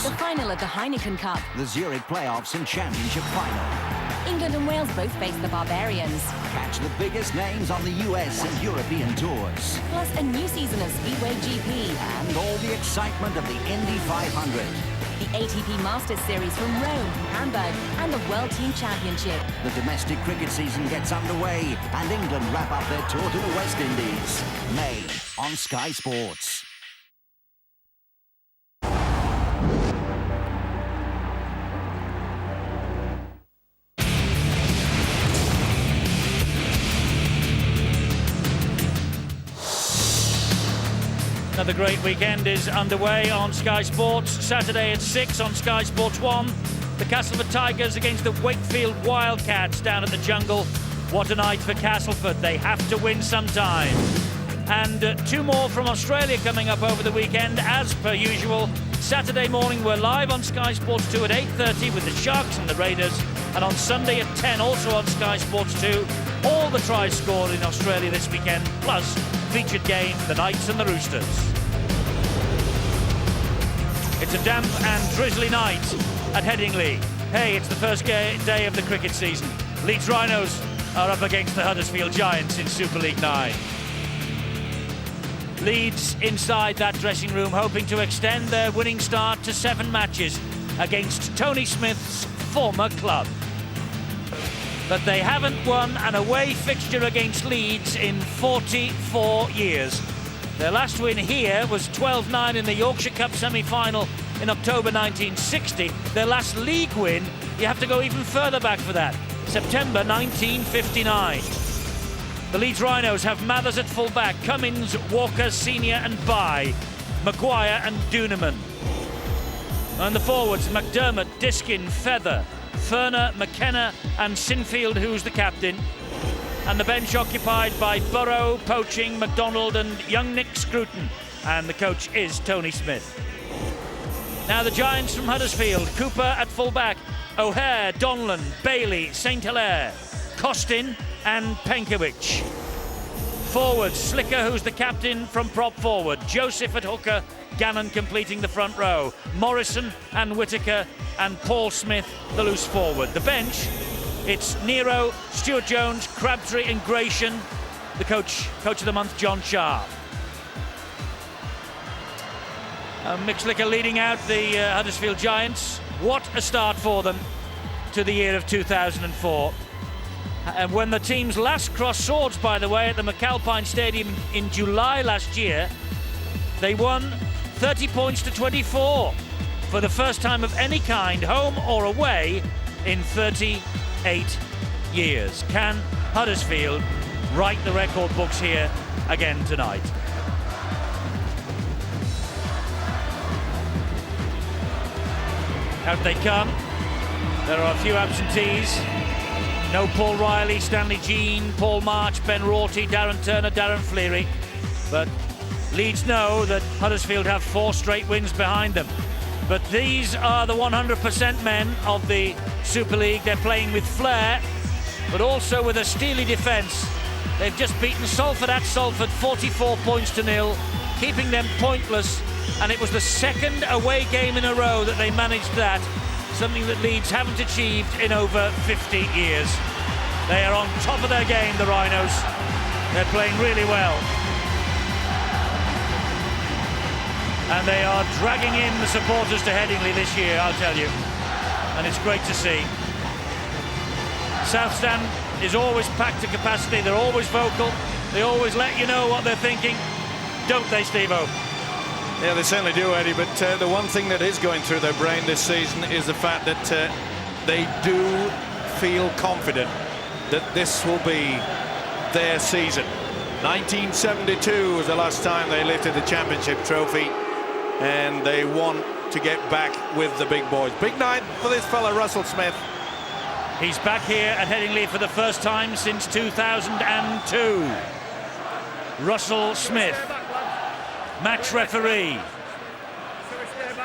The final of the Heineken Cup. The Zurich playoffs and championship final. England and Wales both face the Barbarians. Catch the biggest names on the US and European tours. Plus a new season of Speedway GP. And all the excitement of the Indy 500. The ATP Masters Series from Rome, Hamburg, and the World Team Championship. The domestic cricket season gets underway, and England wrap up their tour to the West Indies. May on Sky Sports. Another great weekend is underway on Sky Sports. Saturday at 6 on Sky Sports 1. The Castleford Tigers against the Wakefield Wildcats down at the Jungle. What a night for Castleford. They have to win sometime. And two more from Australia coming up over the weekend, as per usual. Saturday morning we're live on Sky Sports 2 at 8:30 with the Sharks and the Raiders. And on Sunday at 10 also on Sky Sports 2. All the tries scored in Australia this weekend, plus featured game, the Knights and the Roosters. It's a damp and drizzly night at Headingley. Hey, it's the first day of the cricket season. Leeds Rhinos are up against the Huddersfield Giants in Super League 9. Leeds inside that dressing room hoping to extend their winning start to 7 matches against Tony Smith's former club. But they haven't won an away fixture against Leeds in 44 years. Their last win here was 12-9 in the Yorkshire Cup semi-final in October 1960. Their last league win, you have to go even further back for that, September 1959. The Leeds Rhinos have Mathers at full-back, Cummins, Walker, Senior and Bye, Maguire and Duneman. And the forwards, McDermott, Diskin, Feather, Ferner, McKenna and Sinfield, who's the captain. And the bench occupied by Burrow, Poaching, McDonald and young Nick Scruton. And the coach is Tony Smith. Now the Giants from Huddersfield, Cooper at full-back, O'Hare, Donlan, Bailey, St Hilaire, Costin and Penkovic. Forwards, Slicker, who's the captain from prop forward, Joseph at hooker, Gannon completing the front row, Morrison and Whittaker and Paul Smith, the loose forward. The bench, it's Nero, Stuart Jones, Crabtree and Gratian. The coach of the month, John Sharp. Mick Slicker leading out the Huddersfield Giants. What a start for them to the year of 2004. And when the teams last crossed swords, by the way, at the McAlpine Stadium in July last year, they won 30 points to 24 for the first time of any kind, home or away, in 38 years. Can Huddersfield write the record books here again tonight? Out they come. There are a few absentees. No Paul Riley, Stanley Jean, Paul March, Ben Rorty, Darren Turner, Darren Fleary. But Leeds know that Huddersfield have 4 straight wins behind them. But these are the 100% men of the Super League. They're playing with flair, but also with a steely defence. They've just beaten Salford at Salford 44 points to 0, keeping them pointless. And it was the second away game in a row that they managed that. Something that Leeds haven't achieved in over 50 years. They are on top of their game, the Rhinos. They're playing really well. And they are dragging in the supporters to Headingley this year, I'll tell you. And it's great to see. South Stand is always packed to capacity. They're always vocal. They always let you know what they're thinking. Don't they, Steve-O? Yeah, they certainly do, Eddie, but the one thing that is going through their brain this season is the fact that they do feel confident that this will be their season. 1972 was the last time they lifted the championship trophy, and they want to get back with the big boys. Big night for this fella, Russell Smith. He's back here at Headingley for the first time since 2002. Russell Smith, match referee.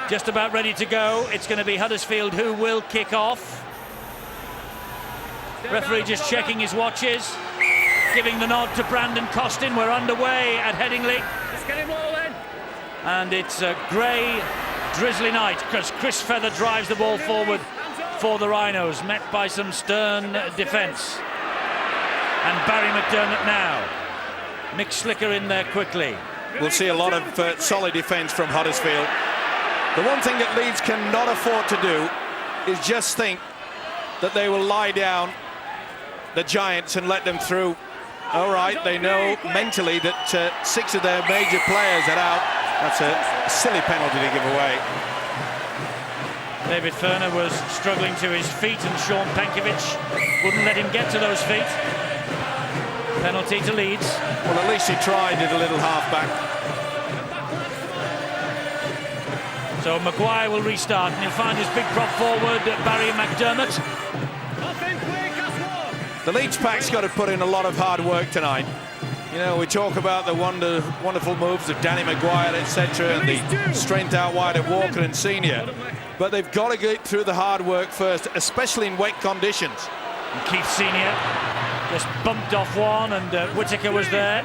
Just about ready to go. It's going to be Huddersfield who will kick off. Referee just checking his watches, giving the nod to Brandon Costin. We're underway at Headingley. Let's get him all in. And it's Gray, drizzly night because Chris Feather drives the ball forward for the Rhinos, met by some stern defence. And Barry McDermott now. Mick Slicker in there quickly. We'll see a lot of solid defence from Huddersfield. The one thing that Leeds cannot afford to do is just think that they will lie down the Giants and let them through. All right, they know mentally that 6 of their major players are out. That's a silly penalty to give away. David Furner was struggling to his feet and Sean Penkovic wouldn't let him get to those feet. Penalty to Leeds. Well, at least he tried it a little half-back. So Maguire will restart and he'll find his big prop forward, Barry McDermott. The Leeds pack's got to put in a lot of hard work tonight. You know, we talk about the wonderful moves of Danny Maguire, etc., and the strength out wide of Walker and Senior. But they've got to get through the hard work first, especially in wet conditions. And Keith Senior just bumped off one, and Whittaker was there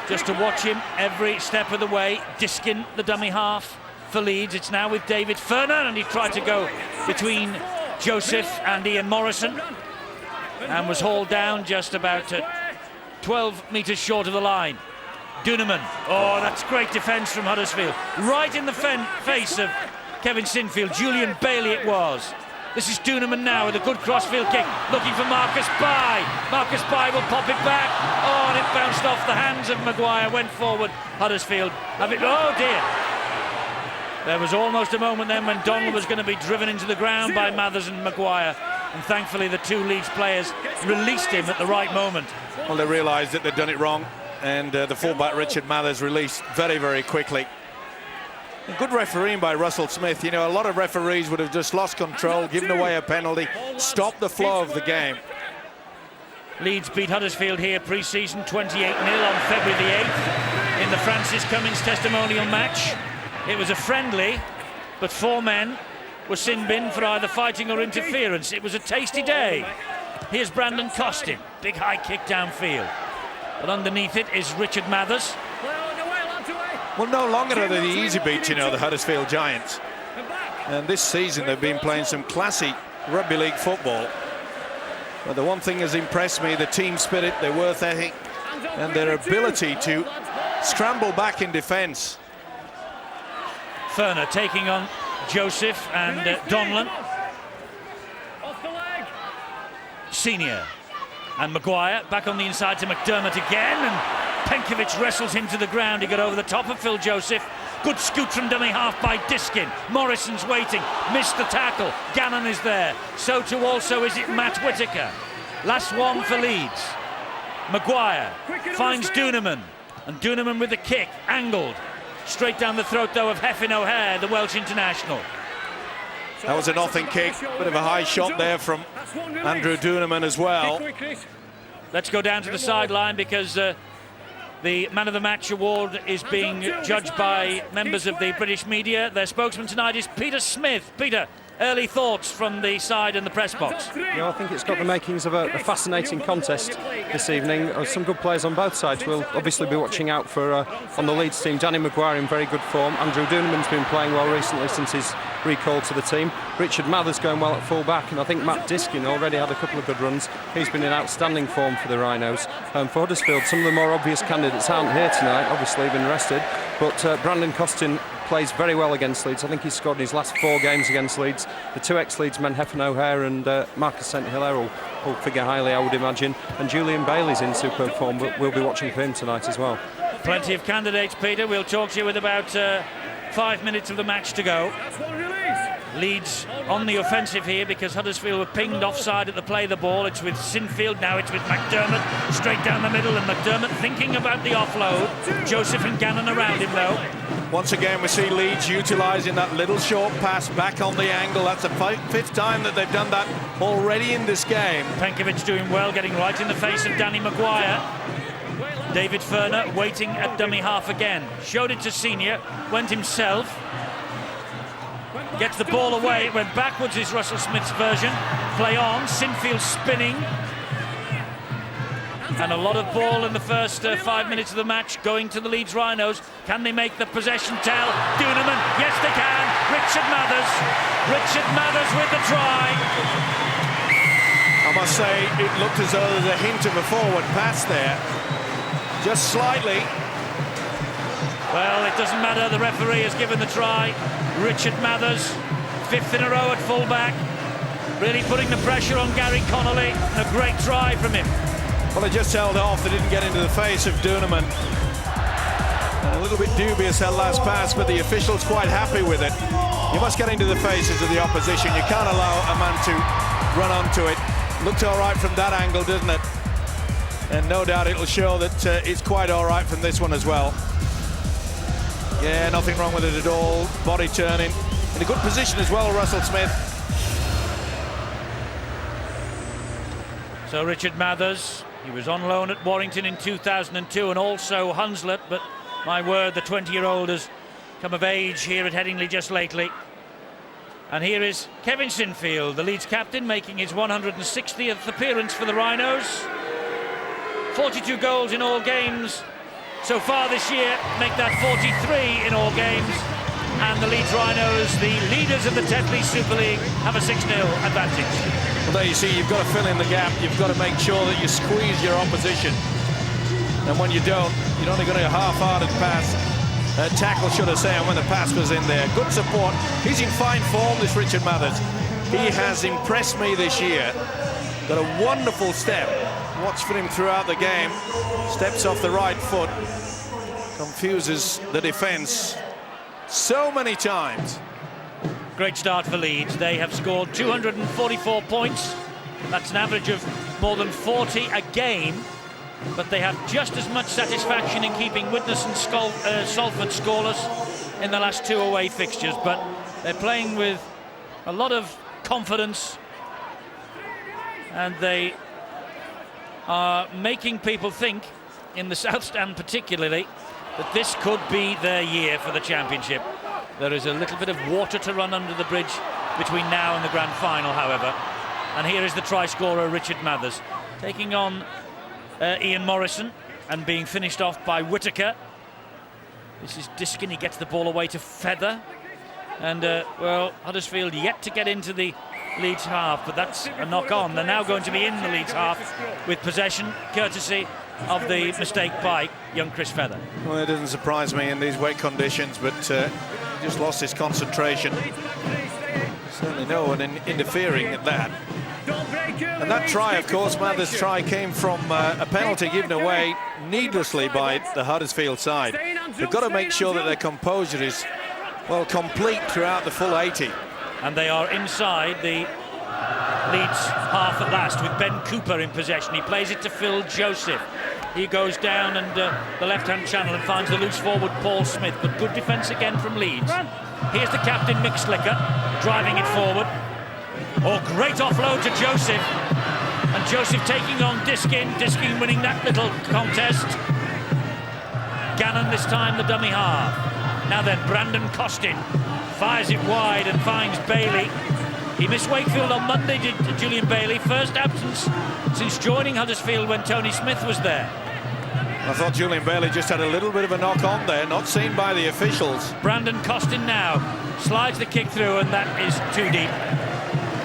just to watch him every step of the way. Diskin, the dummy half for Leeds. It's now with David Furner, and he tried to go between Joseph and Ian Morrison and was hauled down just about 12 metres short of the line. Duneman, oh, that's great defence from Huddersfield. Right in the face of Kevin Sinfield. Julian Bailey it was. This is Duneman now with a good crossfield kick, looking for Marcus Bai. Marcus Bai will pop it back. Oh, and it bounced off the hands of Maguire, went forward. Huddersfield have it. Oh dear. There was almost a moment then when Donald was going to be driven into the ground by Mathers and Maguire. And thankfully the 2 Leeds players released him at the right moment. Well, they realised that they'd done it wrong, and the fullback Richard Mathers released very, very quickly. And good refereeing by Russell Smith. You know, a lot of referees would have just lost control, given away a penalty, stopped the flow of the game. Leeds beat Huddersfield here pre-season 28-0 on February the 8th in the Francis Cummings testimonial match. It was a friendly, but 4 men were sin-binned for either fighting or interference. It was a tasty day. Here's Brandon Costin, big high kick downfield. But underneath it is Richard Mathers. Well, no longer are they the easy beat, you know, the Huddersfield Giants. And this season they've been playing some classy rugby league football. But the one thing has impressed me, the team spirit, their work ethic, and their ability to scramble back in defence. Furner taking on Joseph and Donlan. Senior and Maguire back on the inside to McDermott again, and Penkovic wrestles him to the ground. He got over the top of Phil Joseph. Good scoot from dummy half by Diskin. Morrison's waiting, missed the tackle. Gannon is there, so too also is it Matt Whittaker. Last one for Leeds. Maguire finds Duneman, and Duneman with the kick, angled. Straight down the throat though of Heffin O'Hare, the Welsh international. That was a nothing kick, bit of a high shot there from Andrew Duneman as well. Let's go down to the sideline because the Man of the Match award is being judged by members of the British media. Their spokesman tonight is Peter Smith. Peter, early thoughts from the side and the press box? Yeah, I think it's got the makings of a fascinating contest this evening. Some good players on both sides. We'll obviously be watching out for on the Leeds team. Danny Maguire in very good form. Andrew Duneman's been playing well recently since his recall to the team. Richard Mathers going well at full back, and I think Matt Diskin already had a couple of good runs. He's been in outstanding form for the Rhinos. For Huddersfield, some of the more obvious candidates aren't here tonight, obviously been rested, but Brandon Costin plays very well against Leeds. I think he's scored in his last 4 games against Leeds. The 2 ex-Leeds men, Heffin O'Hare and Marcus St Hilaire, will figure highly, I would imagine. And Julian Bailey's in superb form. We'll be watching for him tonight as well. Plenty of candidates, Peter. We'll talk to you with about 5 minutes of the match to go. Leeds on the offensive here because Huddersfield were pinged offside at the play of the ball. It's with Sinfield, now it's with McDermott, straight down the middle, and McDermott thinking about the offload. Joseph and Gannon around him though. Once again we see Leeds utilising that little short pass back on the angle. That's the 5th time that they've done that already in this game. Penkovic doing well, getting right in the face of Danny Maguire. David Furner waiting at dummy half again. Showed it to Senior, went himself. Gets the ball away, it went backwards is Russell Smith's version. Play on, Sinfield spinning. And a lot of ball in the first 5 minutes of the match going to the Leeds Rhinos. Can they make the possession tell? Duneman, yes they can. Richard Mathers with the try. I must say, it looked as though there was a hint of a forward pass there. Just slightly. Well, it doesn't matter. The referee has given the try. Richard Mathers, 5th in a row at fullback. Really putting the pressure on Gary Connolly. And a great try from him. Well, they just held off. They didn't get into the face of Duneman. And a little bit dubious that last pass, but the official's quite happy with it. You must get into the faces of the opposition. You can't allow a man to run onto it. Looked all right from that angle, doesn't it? And no doubt it'll show that it's quite all right from this one as well. Yeah, nothing wrong with it at all. Body turning. In a good position as well, Russell Smith. So Richard Mathers, he was on loan at Warrington in 2002 and also Hunslet, but my word, the 20-year-old has come of age here at Headingley just lately. And here is Kevin Sinfield, the Leeds captain, making his 160th appearance for the Rhinos. 42 goals in all games so far this year, make that 43 in all games. And the Leeds Rhinos, the leaders of the Tetley Super League, have a 6-0 advantage. Well, there you see, you've got to fill in the gap. You've got to make sure that you squeeze your opposition. And when you don't, you're only going to half-hearted pass. Tackle, should I say, and when the pass was in there. Good support. He's in fine form, this Richard Mathers. He has impressed me this year. Got a wonderful step. Watch for him throughout the game. Steps off the right foot. Confuses the defence so many times. Great start for Leeds. They have scored 244 points. That's an average of more than 40 a game. But they have just as much satisfaction in keeping Widnes and Salford scoreless in the last 2 away fixtures. But they're playing with a lot of confidence. And they are making people think, in the South Stand particularly, that this could be their year for the Championship. There is a little bit of water to run under the bridge between now and the grand final, however. And here is the try scorer, Richard Mathers, taking on Ian Morrison and being finished off by Whittaker. This is Diskin. He gets the ball away to Feather. And, well, Huddersfield yet to get into the Leeds half, but that's a knock-on. They're now going to be in the Leeds half with possession, courtesy of the mistake by young Chris Feather. Well, it doesn't surprise me in these wet conditions, but he just lost his concentration. Certainly no one interfering at that. And that try, of course, Mathers' try came from a penalty given away needlessly by the Huddersfield side. They've got to make sure that their composure is, well, complete throughout the full 80. And they are inside the Leeds half at last with Ben Cooper in possession. He plays it to Phil Joseph. He goes down and the left-hand channel and finds the loose forward Paul Smith. But good defence again from Leeds. Here's the captain, Mick Slicker, driving it forward. Oh, great offload to Joseph. And Joseph taking on Diskin. Diskin winning that little contest. Gannon this time the dummy half. Now then, Brandon Costin fires it wide and finds Bailey. He missed Wakefield on Monday, did Julian Bailey. First absence since joining Huddersfield when Tony Smith was there. I thought Julian Bailey just had a little bit of a knock on there, not seen by the officials. Brandon Costin now slides the kick through, and that is too deep.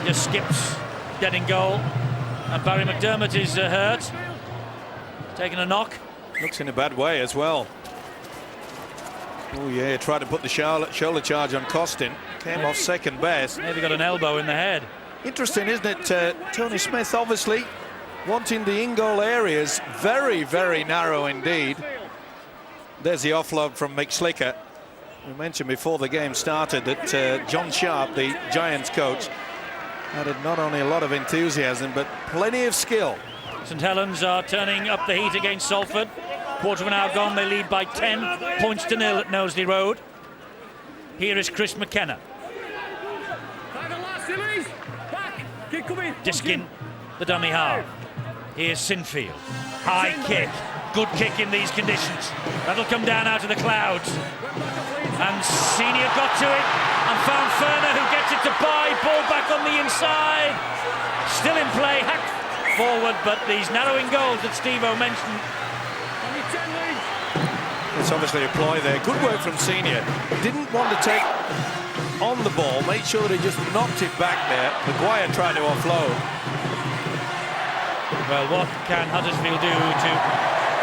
Just skips dead in goal. And Barry McDermott is hurt. Taking a knock. Looks in a bad way as well. Oh yeah, tried to put the shoulder charge on Costin. Came off second best. Maybe got an elbow in the head. Interesting, isn't it? Tony Smith obviously wanting the in-goal areas very, very narrow indeed. There's the offload from Mick Slicker. We mentioned before the game started that John Sharp, the Giants coach, added not only a lot of enthusiasm but plenty of skill. St Helens are turning up the heat against Salford. Quarter of an hour gone, they lead by 10 points to 0 at Knowsley Road. Here is Chris McKenna. Diskin, the dummy half. Here's Sinfield. High kick. Good kick in these conditions. That'll come down out of the clouds. And Senior got to it and found Ferner, who gets it to Bye. Ball back on the inside. Still in play. forward, but these narrowing goals that Steve-O mentioned. It's obviously a ploy there. Good work from Senior. Didn't want to take on the ball, made sure that he just knocked it back there. Maguire tried to offload. Well, what can Huddersfield do to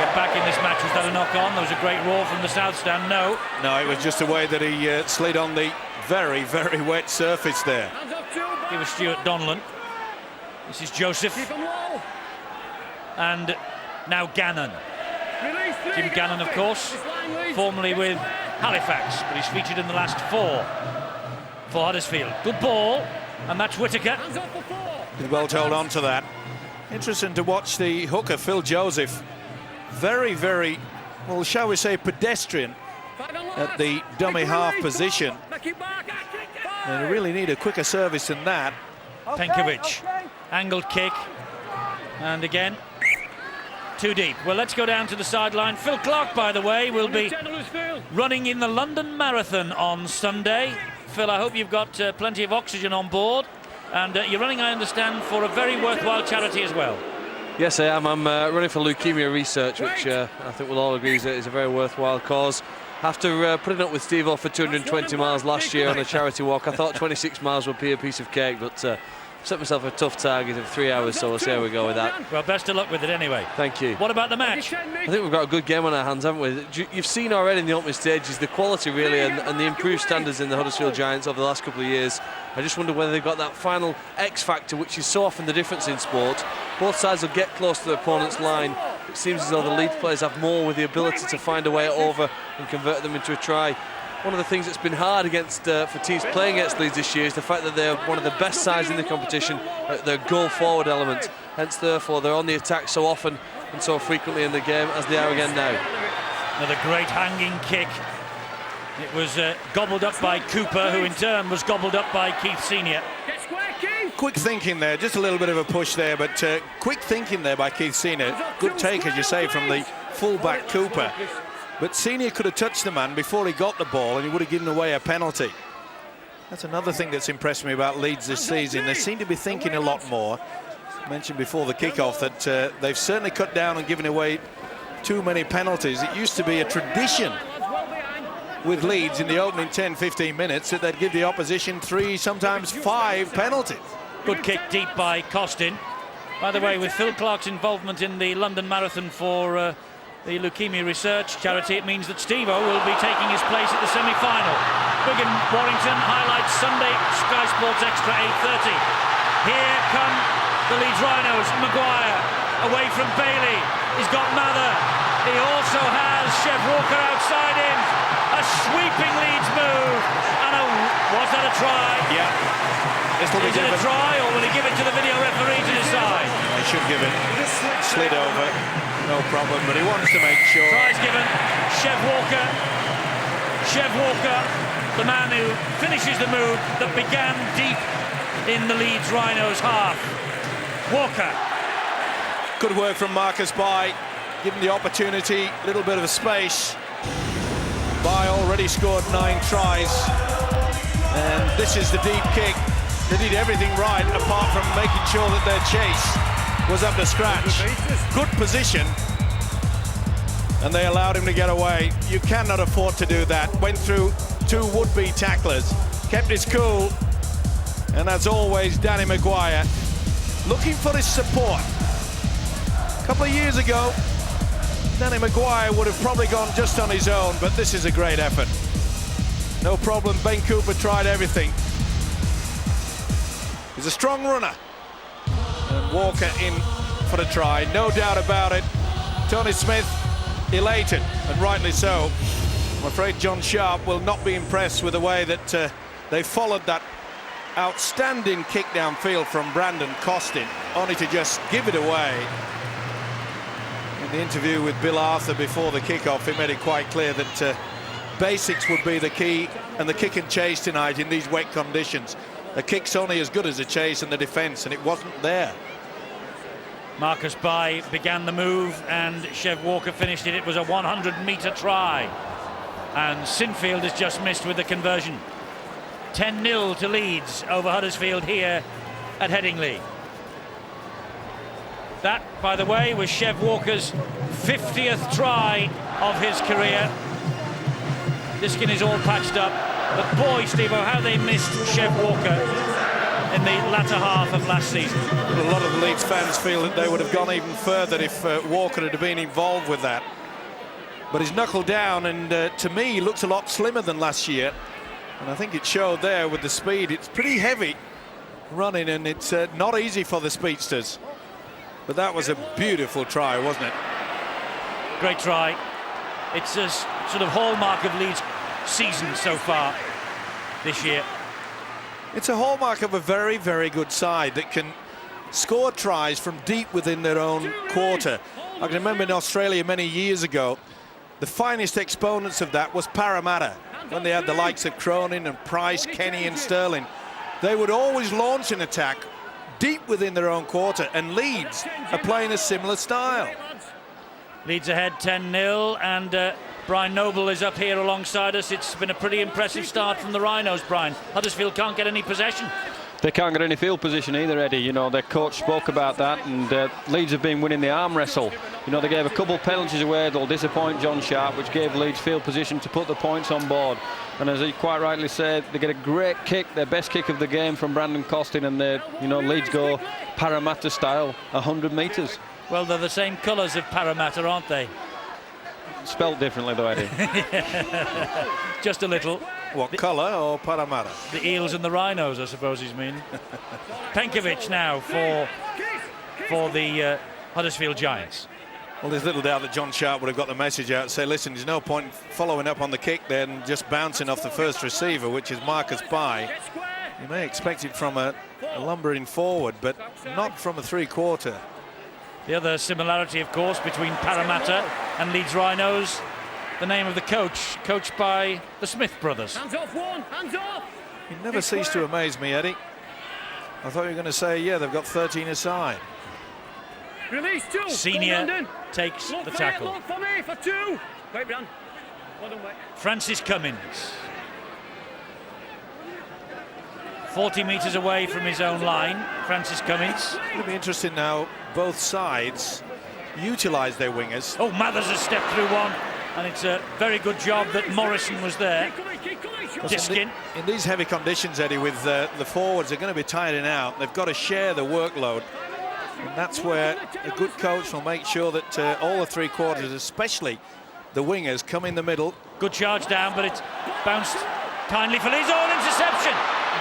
get back in this match? Was that a knock-on? There was a great roar from the south stand. No. No, it was just the way that he slid on the very, very wet surface there. It was Stuart Donlan. This is Joseph. And now Gannon. Jim Gannon, of course, formerly with Halifax, but he's featured in the last 4 for Huddersfield. Good ball, and that's Whittaker. Did well to hold on to that. Interesting to watch the hooker, Phil Joseph. Very, very, well, shall we say, pedestrian at the dummy half position. And they really need a quicker service than that. Penkovic, angled kick, and again, too deep. Well, let's go down to the sideline. Phil Clark, by the way, will be running in the London Marathon on Sunday. Phil, I hope you've got plenty of oxygen on board. And you're running, I understand, for a very worthwhile charity as well. Yes, I am. I'm running for leukemia research, which I think we'll all agree is a very worthwhile cause. After putting up with Steve-O for 220 miles last year on a charity walk, I thought 26 miles would be a piece of cake, but set myself a tough target of 3 hours, so we'll see how we go with that. Well, best of luck with it anyway. Thank you. What about the match? I think we've got a good game on our hands, haven't we? You've seen already in the opening stages the quality, really, and the improved standards in the Huddersfield Giants over the last couple of years. I just wonder whether they've got that final X factor, which is so often the difference in sport. Both sides will get close to their opponent's line. It seems as though the Leeds players have more with the ability to find a way over and convert them into a try. One of the things that's been hard against for teams playing against Leeds this year is the fact that they're one of the best sides in the competition at their goal-forward element. Hence, therefore, they're on the attack so often and so frequently in the game, as they are again now. Another great hanging kick. It was gobbled up by Cooper, who in turn was gobbled up by Keith Senior. Quick thinking there, just a little bit of a push there, but quick thinking there by Keith Senior. Good take, as you say, from the fullback Cooper. But Senior could have touched the man before he got the ball and he would have given away a penalty. That's another thing that's impressed me about Leeds this season. They seem to be thinking a lot more. I mentioned before the kickoff that they've certainly cut down and given away too many penalties. It used to be a tradition with Leeds in the opening 10-15 minutes that they'd give the opposition 3, sometimes 5 penalties. Good kick deep by Costin. By the way, with Phil Clark's involvement in the London Marathon for the Leukemia Research Charity, it means that Steve-O will be taking his place at the semi-final. Wigan Warrington highlights Sunday, Sky Sports Extra 8:30. Here come the Leeds Rhinos. Maguire away from Bailey. He's got Mather. He also has Chev Walker outside him. A sweeping Leeds move. And was that a try? Yeah. Is it a try, or will he give it to the video referee to decide? He should give it. Slid over. No problem, but he wants to make sure. Tries given. Chev Walker. Chev Walker, the man who finishes the move that began deep in the Leeds Rhinos half. Walker. Good work from Marcus Bai. Given the opportunity, a little bit of a space. Bai already scored 9 tries. And this is the deep kick. They did everything right, apart from making sure that their chase was up to scratch. Good position, and they allowed him to get away. You cannot afford to do that. Went through 2 would-be tacklers, kept his cool, and as always, Danny Maguire looking for his support. A couple of years ago, Danny Maguire would have probably gone just on his own, but this is a great effort. No problem, Ben Cooper tried everything. He's a strong runner. And Walker in for the try, no doubt about it. Tony Smith elated, and rightly so. I'm afraid John Sharp will not be impressed with the way that they followed that outstanding kick downfield from Brandon Costin, only to just give it away. In the interview with Bill Arthur before the kickoff, he made it quite clear that basics would be the key, and the kick and chase tonight in these wet conditions. The kick's only as good as the chase and the defence, and it wasn't there. Marcus Bai began the move, and Chev Walker finished it. It was a 100-metre try. And Sinfield has just missed with the conversion. 10-0 to Leeds over Huddersfield here at Headingley. That, by the way, was Chev Walker's 50th try of his career. Diskin is all patched up, but boy, Steve-O, how they missed Chev Walker in the latter half of last season. A lot of the Leeds fans feel that they would have gone even further if Walker had been involved with that. But he's knuckled down, and to me, he looks a lot slimmer than last year. And I think it showed there with the speed. It's pretty heavy running, and it's not easy for the speedsters. But that was a beautiful try, wasn't it? Great try. It's a sort of hallmark of Leeds' season so far this year. It's a hallmark of a very, very good side that can score tries from deep within their own quarter. I can remember in Australia many years ago, the finest exponents of that was Parramatta, when they had the likes of Cronin and Price, Kenny and Sterling. They would always launch an attack deep within their own quarter, and Leeds are playing a similar style. Leeds ahead 10-0, and Brian Noble is up here alongside us. It's been a pretty impressive start from the Rhinos, Brian. Huddersfield can't get any possession. They can't get any field position either, Eddie. You know, their coach spoke about that, and Leeds have been winning the arm wrestle. You know, they gave a couple penalties away that'll disappoint John Sharp, which gave Leeds field position to put the points on board. And as he quite rightly said, they get a great kick, their best kick of the game from Brandon Costin, and Leeds go Parramatta style, 100 metres. Well, they're the same colours of Parramatta, aren't they? Spelled differently though, Eddie. Just a little. What colour or Parramatta? The Eels and the Rhinos, I suppose he's meaning. Penkovic now for the Huddersfield Giants. Well, there's little doubt that John Sharp would have got the message out and say, listen, there's no point following up on the kick there and just bouncing off the first receiver, which is Marcus Pai. You may expect it from a lumbering forward, but not from a three-quarter. The other similarity, of course, between Parramatta and Leeds Rhinos, the name of the coach, coached by the Smith brothers. Hands off one, hands off! You never cease to amaze me, Eddie. I thought you were going to say, yeah, they've got 13 aside. Release two. Senior takes the tackle. Look for me for two. Wait, Bran. Well done, mate. Francis Cummins. 40 metres away from his own line, Francis Cummins. It'll be interesting now, both sides utilise their wingers. Oh, Mathers has stepped through one, and it's a very good job that Morrison was there. Diskin. In these heavy conditions, Eddie, with the forwards are going to be tiring out. They've got to share the workload. And that's where a good coach will make sure that all the three quarters, especially the wingers, come in the middle. Good charge down, but it's bounced kindly for Leeds. Oh, an interception!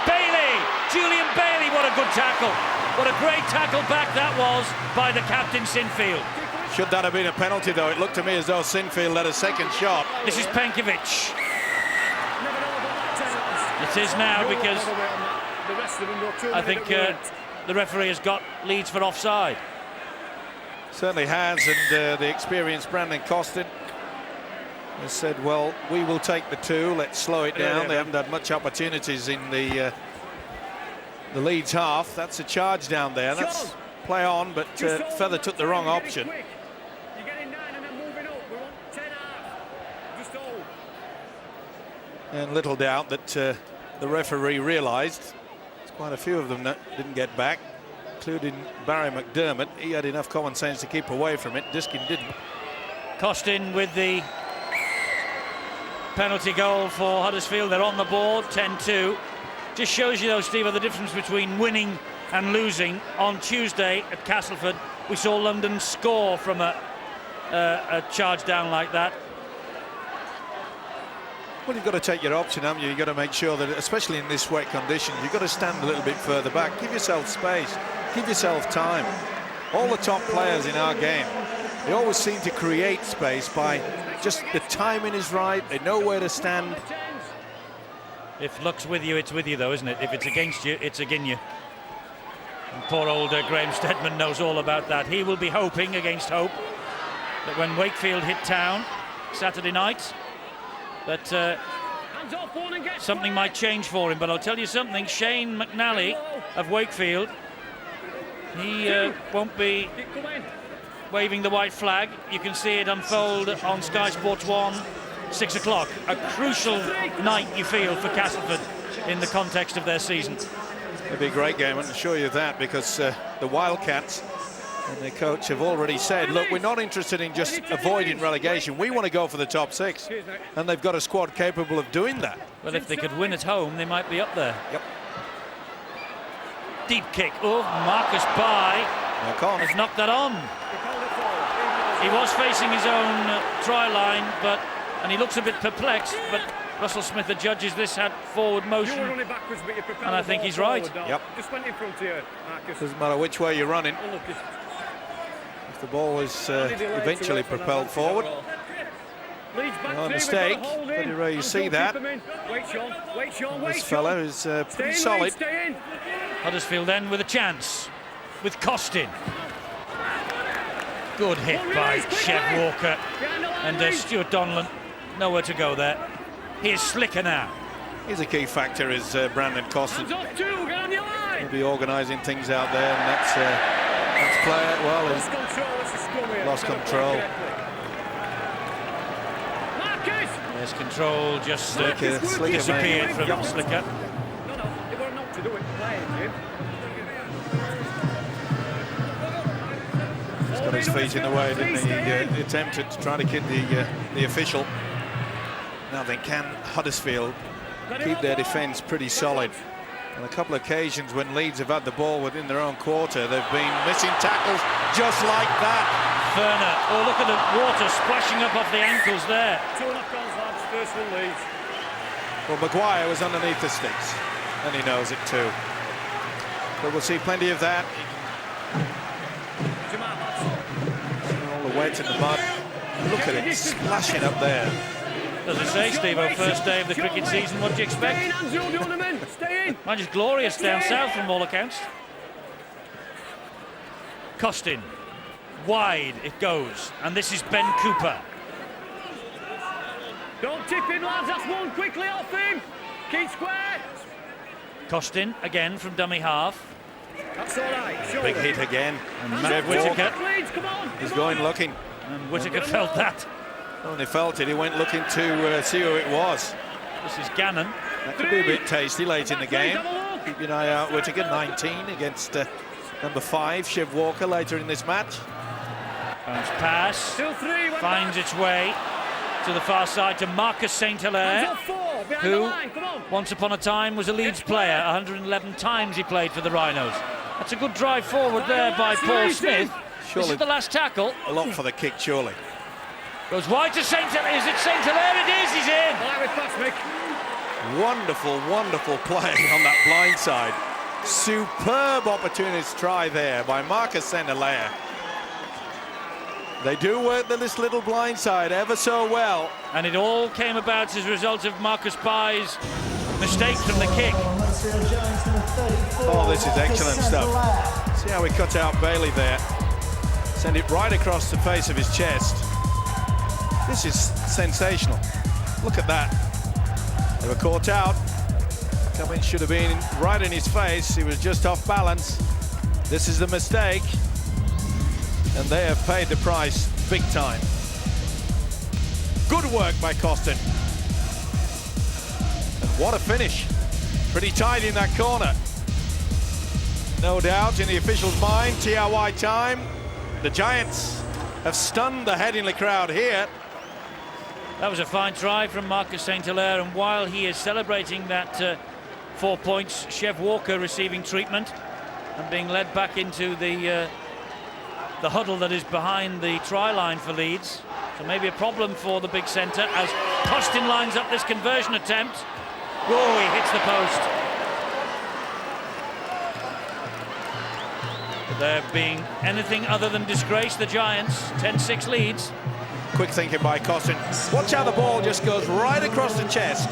Bailey! Julian Bailey, what a good tackle. What a great tackle back that was by the captain, Sinfield. Should that have been a penalty, though? It looked to me as though Sinfield had a second shot. This is Penkovic. It is now, because I think the referee has got Leeds for offside. Certainly has, and the experienced Brandon Costin has said, well, we will take the two, let's slow it down. They haven't had much opportunities in the Leeds half. That's a charge down there. That's play on, but Feather took the wrong option. You're getting 9 and then moving up. We want 10 half. Just hold. And little doubt that the referee realised. Quite a few of them that didn't get back, including Barry McDermott. He had enough common sense to keep away from it. Diskin didn't. Costin with the penalty goal for Huddersfield. They're on the board, 10-2. Just shows you, though, Steve, the difference between winning and losing. On Tuesday at Castleford, we saw London score from a charge down like that. Well, you've got to take your option, haven't you? You've got to make sure that, especially in this wet conditions, you've got to stand a little bit further back. Give yourself space. Give yourself time. All the top players in our game, they always seem to create space by just the timing is right. They know where to stand. If luck's with you, it's with you, though, isn't it? If it's against you, it's against you. And poor old Graham Stedman knows all about that. He will be hoping against hope that when Wakefield hit town Saturday night, that something might change for him. But I'll tell you something, Shane McNally of Wakefield, he won't be waving the white flag. You can see it unfold on Sky Sports 1, 6 o'clock. A crucial night, you feel, for Castleford in the context of their season. It'll be a great game, I can assure you that, because the Wildcats And the coach have already said, look, we're not interested in just avoiding relegation. We want to go for the top 6. And they've got a squad capable of doing that. Well, if they could win at home, they might be up there. Yep. Deep kick. Oh, Marcus Bai has knocked that on. He was facing his own try line, and he looks a bit perplexed, but Russell Smith adjudges this had forward motion, and I think he's right. Yep. Just went in front of you, Marcus. Doesn't matter which way you're running. If the ball is eventually propelled forward. No mistake. Pretty rare you see that. This fella is pretty solid. Huddersfield then with a chance, with Costin. Good hit by Chev Walker, and Stuart Donlan nowhere to go there. Here's Slicker now. He's a key factor, is Brandon Costin. He'll be organising things out there, and that's player, well, he's lost control. There's control, just disappeared from Slicker. He's got his feet in the way, didn't he? He attempted to try to kid the official. Now then, can Huddersfield keep their defence pretty solid? On a couple of occasions when Leeds have had the ball within their own quarter, they've been missing tackles just like that. Ferner, oh look at the water splashing up off the ankles there. 2.5 goals, lads, first one Leeds. Well, Maguire was underneath the sticks, and he knows it too. But we'll see plenty of that. All the wet in the mud. Look at it splashing up there. As I say, Steve-O, first day of the cricket season, what do you expect? Mine is glorious down south from all accounts. Costin, wide it goes, and this is Ben Cooper. Don't tip him, lads, that's one quickly off him. Keep square. Costin again from dummy half. That's all right. Big hit again. And Matt Whittaker is going looking. And Whittaker felt that. When he felt it, he went looking to see who it was. This is Gannon. That could be a bit tasty late in the game. Keep an eye out, Whittaker, 19 against number 5, Chev Walker, later in this match. Bounce pass, finds its way to the far side to Marcus St. Hilaire, who once upon a time was a Leeds player. 111 times he played for the Rhinos. That's a good drive forward there by Paul Smith. This is the last tackle. A lot for the kick, surely. Goes wide to St. Hilaire. Is it St. Hilaire? It is. He's in. Wonderful, wonderful play on that blind side. Superb opportunist try there by Marcus St. Hilaire. They do work this little blind side ever so well. And it all came about as a result of Marcus Bai's mistake from the kick. Oh, this is excellent stuff. See how we cut out Bailey there. Send it right across the face of his chest. This is sensational. Look at that. They were caught out. Cummins should have been right in his face. He was just off balance. This is the mistake. And they have paid the price big time. Good work by Costin. And what a finish. Pretty tight in that corner. No doubt in the official's mind, TRY time. The Giants have stunned the Headingley crowd here. That was a fine try from Marcus St. Hilaire, and while he is celebrating that 4 points, Chev Walker receiving treatment and being led back into the huddle that is behind the try line for Leeds. So maybe a problem for the big centre as Costin lines up this conversion attempt. Whoa, he hits the post. But they're being anything other than disgrace, the Giants. 10-6 Leeds. Quick thinking by Costin. Watch how the ball just goes right across the chest.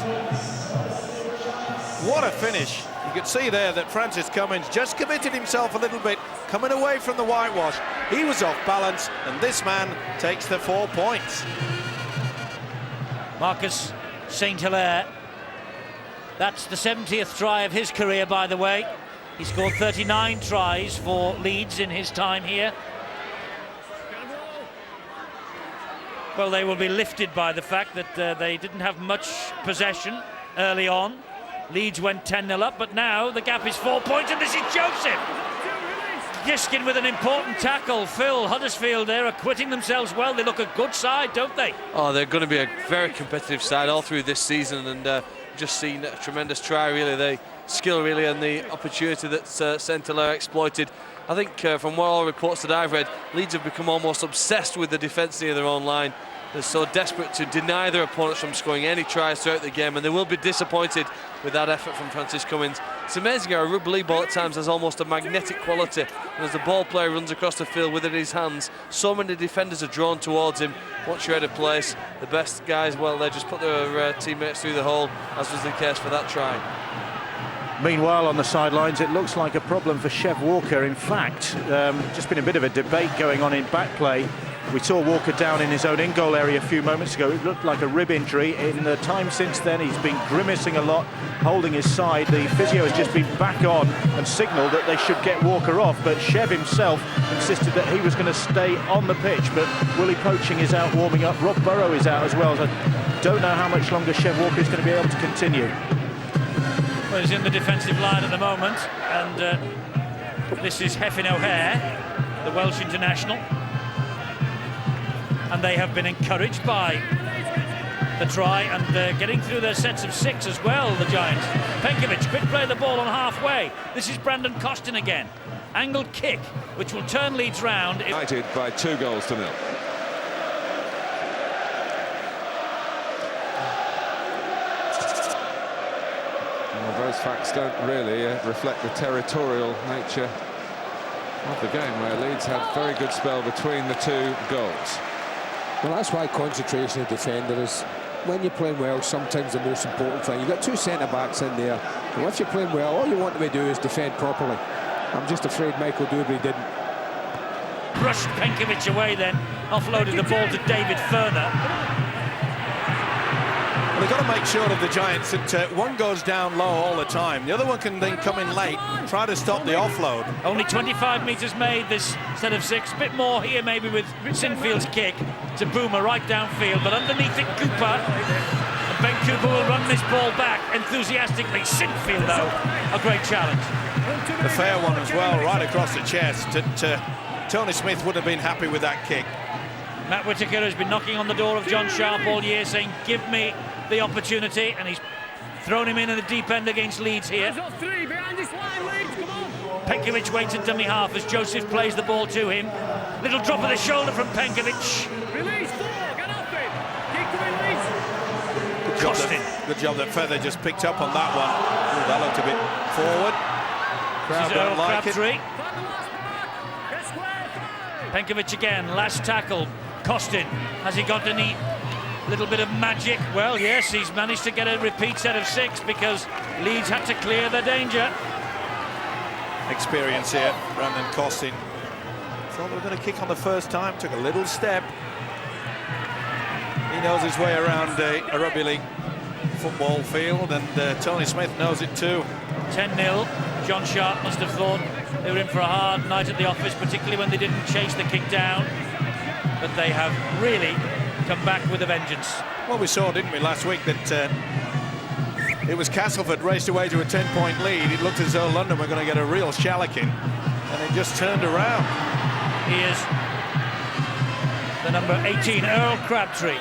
What a finish. You could see there that Francis Cummins just committed himself a little bit, coming away from the whitewash. He was off balance, and this man takes the 4 points. Marcus St. Hilaire. That's the 70th try of his career, by the way. He scored 39 tries for Leeds in his time here. Well, they will be lifted by the fact that they didn't have much possession early on. Leeds went 10-0 up, but now the gap is 4 points, and this is Joseph. Giskin with an important tackle. Phil, Huddersfield, they're acquitting themselves well. They look a good side, don't they? Oh, they're going to be a very competitive side all through this season, and just seen a tremendous try, really. The skill, really, and the opportunity that Saint-Hilaire exploited. I think from all reports that I've read, Leeds have become almost obsessed with the defence near their own line. They're so desperate to deny their opponents from scoring any tries throughout the game, and they will be disappointed with that effort from Francis Cummins. It's amazing how a rugby league ball at times has almost a magnetic quality, and as the ball player runs across the field with it in his hands, so many defenders are drawn towards him. Once you're out of place, the best guys, well, they just put their teammates through the hole, as was the case for that try. Meanwhile, on the sidelines, it looks like a problem for Chev Walker. In fact, just been a bit of a debate going on in back play. We saw Walker down in his own in-goal area a few moments ago. It looked like a rib injury. In the time since then, he's been grimacing a lot, holding his side. The physio has just been back on and signalled that they should get Walker off, but Chev himself insisted that he was going to stay on the pitch. But Willie Poaching is out warming up. Rob Burrow is out as well. So I don't know how much longer Chev Walker is going to be able to continue. Well, he's in the defensive line at the moment, and this is Heffin O'Hare, the Welsh international. And they have been encouraged by the try, and getting through their sets of 6 as well, the Giants. Penkovic, quick play the ball on halfway. This is Brandon Costin again. Angled kick, which will turn Leeds round. United by 2 goals to 0. Well, those facts don't really reflect the territorial nature of the game, where Leeds had very good spell between the 2 goals. Well, that's why concentration of defender is, when you're playing well, sometimes the most important thing. You've got 2 centre-backs in there. Well, if you're playing well, all you want them to do is defend properly. I'm just afraid Michael Dubry didn't. Brushed Penkovic away then, offloaded the ball to David Furner. Well, they've got to make sure of the Giants that one goes down low all the time. The other one can then come in late, try to stop the offload. Only 25 metres made this set of 6. Bit more here maybe with Sinfield's kick. It's a boomer right downfield, but underneath it Cooper. And Ben Cooper will run this ball back enthusiastically. Sinfield, though, a great challenge. The fair one as well, right across the chest. Tony Smith would have been happy with that kick. Matt Whitaker has been knocking on the door of John Sharp all year, saying, give me the opportunity, and he's thrown him in the deep end against Leeds here. Penkovic waits at dummy half as Joseph plays the ball to him. Little drop of the shoulder from Penkovic. Good job that Feather just picked up on that one. Ooh, that looked a bit forward. Crowd don't like it. Penkovic again, last tackle. Costin, has he got any little bit of magic? Well, yes, he's managed to get a repeat set of 6 because Leeds had to clear their danger. Experience here, Brandon Costin. Thought they were going to kick on the first time, took a little step. He knows his way around a rugby league football field, and Tony Smith knows it too. 10-0. John Sharp must have thought they were in for a hard night at the office, particularly when they didn't chase the kick down. But they have really come back with a vengeance. Well, we saw, didn't we, last week that it was Castleford raced away to a 10-point lead. It looked as though London were going to get a real shellacking, and it just turned around. Here's the number 18, Earl Crabtree,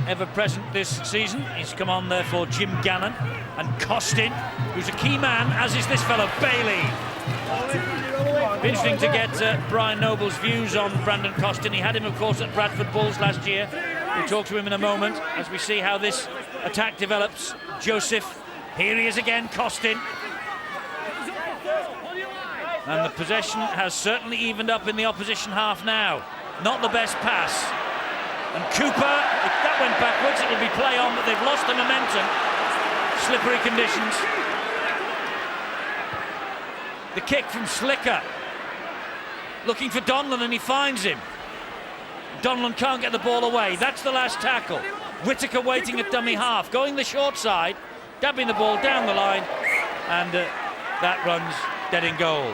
ever present this season. He's come on there for Jim Gannon, and Costin, who's a key man, as is this fellow, Bailey. Interesting to get Brian Noble's views on Brandon Costin. He had him, of course, at Bradford Bulls last year. We'll talk to him in a moment as we see how this attack develops. Joseph, here he is again, Costin. And the possession has certainly evened up in the opposition half now. Not the best pass. And Cooper, if that went backwards, it'll be play on, but they've lost the momentum. Slippery conditions. The kick from Slicker. Looking for Donlan, and he finds him. Donlan can't get the ball away. That's the last tackle. Whitaker waiting at dummy half, going the short side, dabbing the ball down the line, and that runs dead in goal.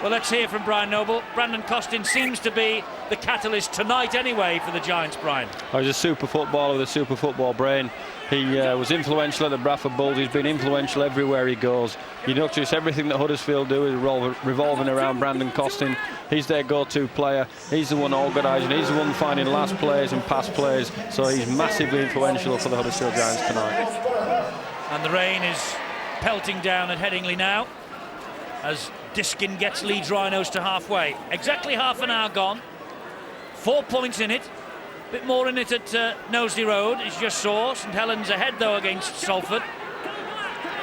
Well, let's hear from Brian Noble. Brandon Costin seems to be the catalyst tonight anyway for the Giants, Brian. Oh, he's a super footballer with a super football brain. He was influential at the Bradford Bulls. He's been influential everywhere he goes. You notice everything that Huddersfield do is revolving around Brandon Costin. He's their go-to player. He's the one organising. He's the one finding last plays and pass plays. So he's massively influential for the Huddersfield Giants tonight. And the rain is pelting down at Headingley now as Diskin gets Leeds Rhinos to halfway. Exactly half an hour gone. 4 points in it. A bit more in it at Knowsley Road, as you just saw. St Helens ahead, though, against Salford.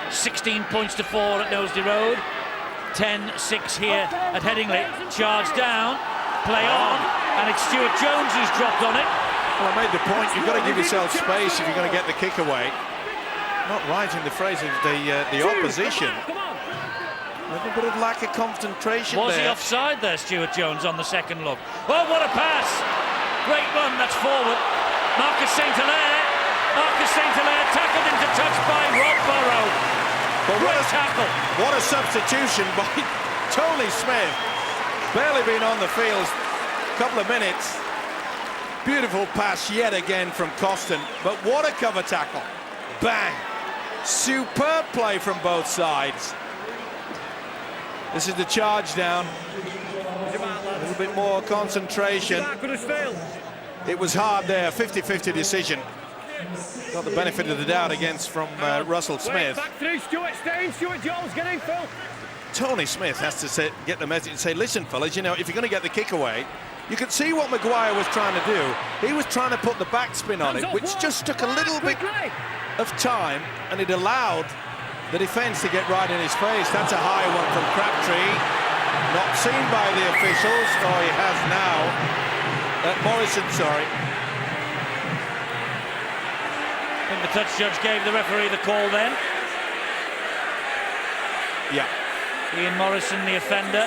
16 points to 4 at Knowsley Road. 10-6 here at Headingley. Charge down, play on, and it's Stuart Jones who's dropped on it. Well, I made the point, you've got to give yourself space if you're going to get the kick away. Not right in the phrase of the opposition. A little bit of lack of concentration there. Was he offside there, Stuart Jones, on the second look? Oh, what a pass! Great run, that's forward. Marcus St-Hilaire. Marcus St-Hilaire tackled into touch by Rob Burrow. But Great tackle. What a substitution by Tony Smith. Barely been on the field a couple of minutes. Beautiful pass yet again from Costin. But what a cover tackle. Bang. Superb play from both sides. This is the charge down. A little bit more concentration. It was hard there, 50-50 decision. Got the benefit of the doubt against from Russell Smith. Back through, Stuart, staying, Stuart Jones, getting full. Tony Smith has to get the message and say, listen, fellas, you know, if you're going to get the kick away, you could see what Maguire was trying to do. He was trying to put the backspin on it, which just took a little bit of time, and it allowed the defence to get right in his face. That's a high one from Crabtree. Not seen by the officials, or he has now. Morrison, sorry. I think the touch judge gave the referee the call then. Yeah. Ian Morrison, the offender,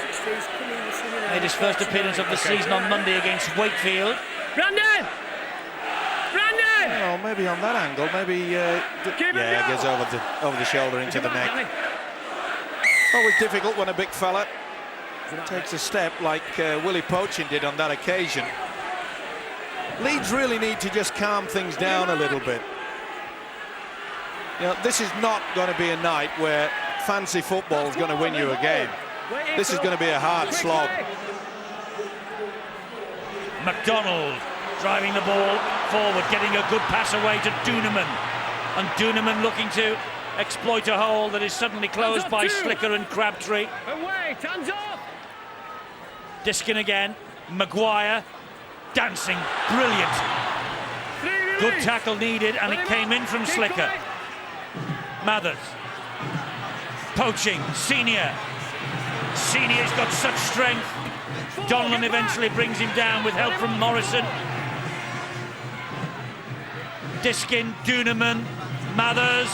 made his first appearance of the season on Monday against Wakefield. Brandon! Brandon! Oh, maybe on that angle, maybe it goes over the shoulder into the neck. Always difficult when a big fella takes a step like Willie Pochin did on that occasion. Leeds really need to just calm things down a little bit. You know, this is not going to be a night where fancy football is going to win you a game. This is going to be a hard slog. McDonald driving the ball forward, getting a good pass away to Duneman. And Duneman looking to exploit a hole that is suddenly closed by Slicker and Crabtree. Away, hands off! Diskin again, Maguire, dancing, brilliant. Good tackle needed, and it came in from Slicker. Mathers, poaching, Senior. Senior's got such strength. Donlan eventually brings him down with help from Morrison. Diskin, Duneman, Mathers,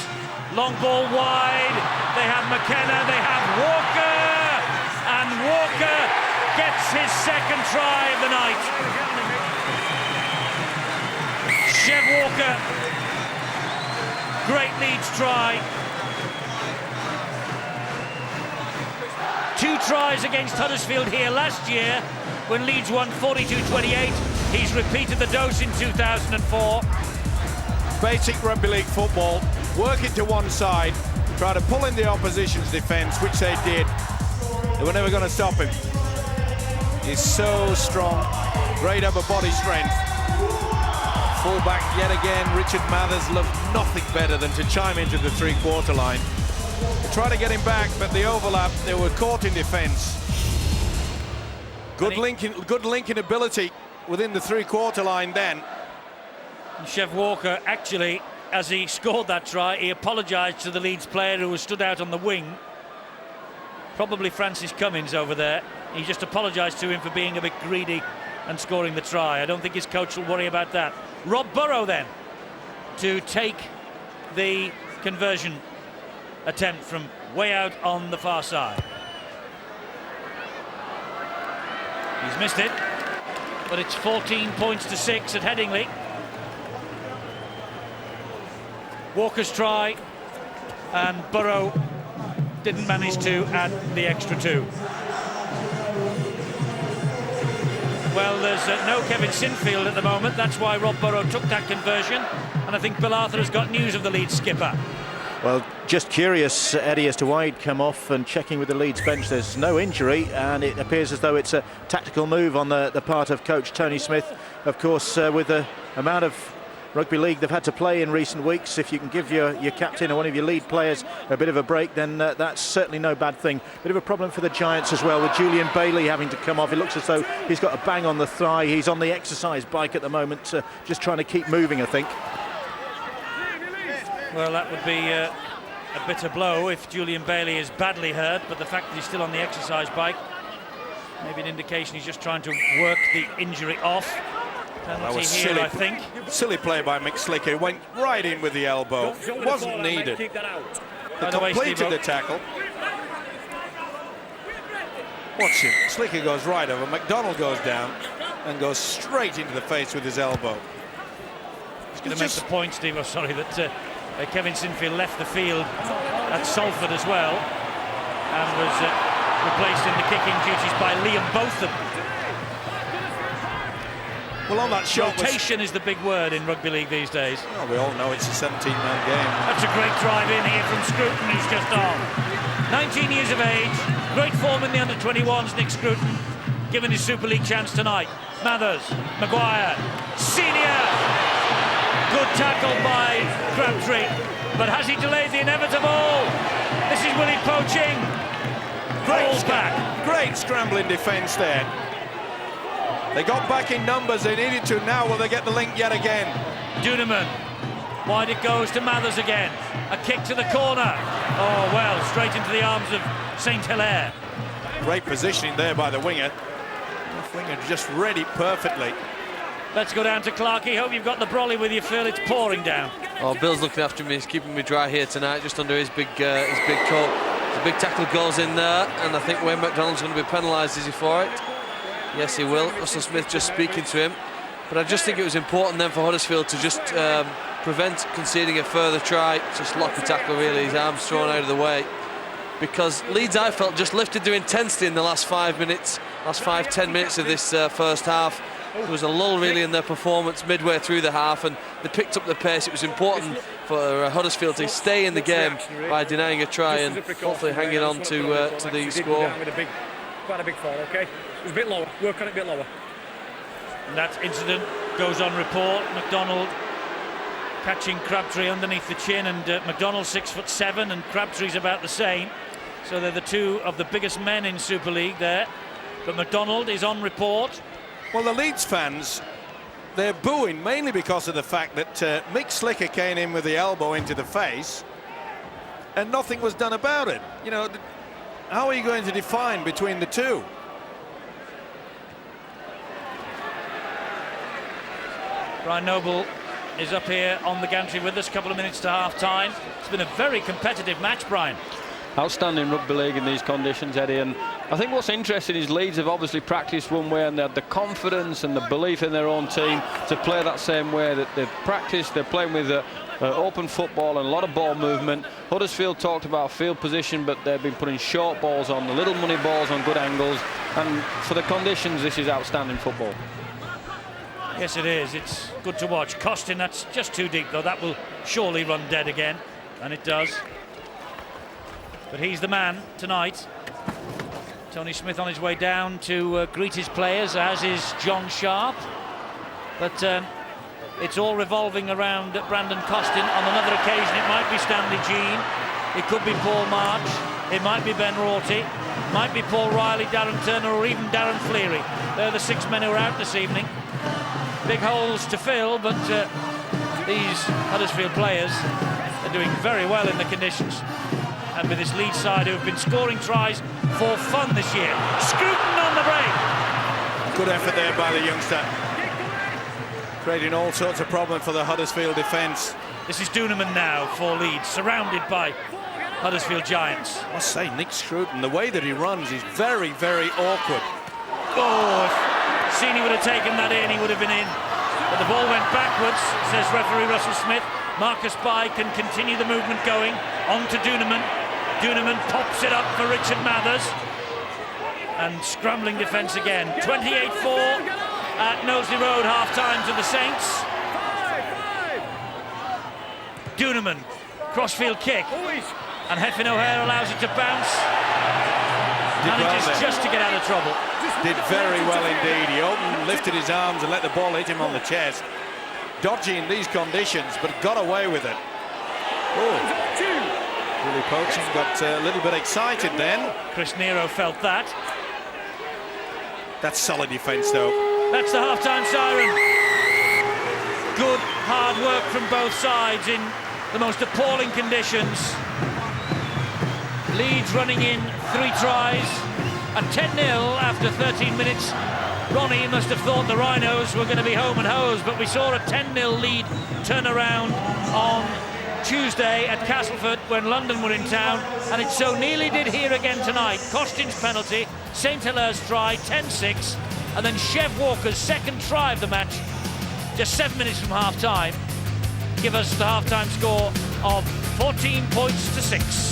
long ball wide. They have McKenna, they have Walker, and Walker gets his second try of the night. Chev Walker, great Leeds try. 2 tries against Huddersfield here last year when Leeds won 42-28. He's repeated the dose in 2004. Basic rugby league football, work it to one side, try to pull in the opposition's defence, which they did. They were never going to stop him. He's so strong, great upper body strength. Fullback yet again, Richard Mathers loved nothing better than to chime into the three-quarter line. They tried to get him back, but the overlap, they were caught in defence. Good linking ability within the three-quarter line then. And Chev Walker, actually, as he scored that try, he apologised to the Leeds player who was stood out on the wing. Probably Francis Cummins over there. He just apologised to him for being a bit greedy and scoring the try. I don't think his coach will worry about that. Rob Burrow then to take the conversion attempt from way out on the far side. He's missed it, but it's 14 points to 6 at Headingley. Walker's try, and Burrow didn't manage to add the extra 2. Well, there's no Kevin Sinfield at the moment. That's why Rob Burrow took that conversion. And I think Bill Arthur has got news of the Leeds skipper. Well, just curious, Eddie, as to why he'd come off, and checking with the Leeds bench, there's no injury, and it appears as though it's a tactical move on the part of coach Tony Smith. Of course, with the amount of rugby league they've had to play in recent weeks, if you can give your captain or one of your lead players a bit of a break, then that's certainly no bad thing. Bit of a problem for the Giants as well, with Julian Bailey having to come off. It looks as though he's got a bang on the thigh. He's on the exercise bike at the moment, just trying to keep moving, I think. Well, that would be a bitter blow if Julian Bailey is badly hurt, but the fact that he's still on the exercise bike, maybe an indication he's just trying to work the injury off. Penalty That was here, silly. I think. Silly play by Mick Slicker. Went right in with the elbow. Wasn't needed. They completed the tackle. Watch him. Slicker goes right over. McDonald goes down and goes straight into the face with his elbow. He's going to make the point, Steve. Oh, sorry, that Kevin Sinfield left the field at Salford as well and was replaced in the kicking duties by Liam Botham. Well, on that shot, rotation is the big word in rugby league these days. Well, we all know it's a 17-man game. That's a great drive in here from Scruton, who's just on. 19 years of age, great form in the under-21s, Nick Scruton, given his Super League chance tonight. Mathers, Maguire, senior. Good tackle by Crabtree, but has he delayed the inevitable? This is Willie poaching. Great scrambling defence there. They got back in numbers, they needed to. Now will they get the link yet again? Duneman, wide it goes to Mathers again. A kick to the corner. Oh, well, straight into the arms of St. Hilaire. Great positioning there by the winger. The winger just read it perfectly. Let's go down to Clarkey. Hope you've got the brolly with you, Phil. It's pouring down. Oh, Bill's looking after me. He's keeping me dry here tonight, just under his big coat. The big tackle goes in there, and I think Wayne McDonald's going to be penalised, is he, for it? Yes, he will. Russell Smith just speaking to him. But I just think it was important then for Huddersfield to just prevent conceding a further try. Just lock the tackle, really, his arms thrown out of the way. Because Leeds, I felt, just lifted their intensity in the last 5 minutes, last 5-10 minutes of this first half. There was a lull, really, in their performance midway through the half, and they picked up the pace. It was important for Huddersfield to stay in the game by denying a try and hopefully hanging on to the score. Quite a big fall, okay? It was a bit lower. Work on it a bit lower. And that incident goes on report. McDonald catching Crabtree underneath the chin, and McDonald's 6'7" and Crabtree's about the same. So they're the two of the biggest men in Super League there. But McDonald is on report. Well, the Leeds fans, they're booing mainly because of the fact that Mick Slicker came in with the elbow into the face and nothing was done about it. You know, how are you going to define between the two? Brian Noble is up here on the gantry with us, a couple of minutes to half-time. It's been a very competitive match, Brian. Outstanding rugby league in these conditions, Eddie, and I think what's interesting is Leeds have obviously practiced one way and they had the confidence and the belief in their own team to play that same way that they've practiced. They're playing with open football and a lot of ball movement. Huddersfield talked about field position, but they've been putting short balls on, the little money balls on good angles, and for the conditions this is outstanding football. Yes, it is. It's good to watch. Costin, that's just too deep, though. That will surely run dead again, and it does. But he's the man tonight. Tony Smith on his way down to greet his players, as is John Sharp. But it's all revolving around Brandon Costin. On another occasion, it might be Stanley Jean. It could be Paul March. It might be Ben Rorty. It might be Paul Riley, Darren Turner, or even Darren Fleary. They're the 6 men who are out this evening. Big holes to fill, but these Huddersfield players are doing very well in the conditions. And with this Leeds side who have been scoring tries for fun this year. Scruton on the break. Good effort there by the youngster. Creating all sorts of problems for the Huddersfield defence. This is Duneman now for Leeds, surrounded by Huddersfield Giants. I must say, Nick Scruton, the way that he runs is very, very awkward. Oh, if Sini would have taken that in, he would have been in. But the ball went backwards, says referee Russell Smith. Marcus Bai can continue the movement going. On to Duneman. Duneman pops it up for Richard Mathers. And scrambling defence again. 28-4. at Knowsley Road, half-time to the Saints. 5. Duneman, crossfield kick, and Heffin O'Hare allows it to bounce. Manages just to get out of trouble. Did very well indeed. He opened, lifted his arms and let the ball hit him on the chest. Dodgy in these conditions, but got away with it. Oh, Willie Poaching got a little bit excited then. Chris Nero felt that. That's solid defence though. That's the half-time siren. Good hard work from both sides in the most appalling conditions. Leeds running in 3 tries and 10-0 after 13 minutes. Ronnie must have thought the Rhinos were going to be home and hosed, but we saw a 10-0 lead turn around on Tuesday at Castleford when London were in town, and it so nearly did here again tonight. Costin's penalty, St Hilaire's try, 10-6, and then Chev Walker's second try of the match, just 7 minutes from half-time, give us the half-time score of 14 points to 6.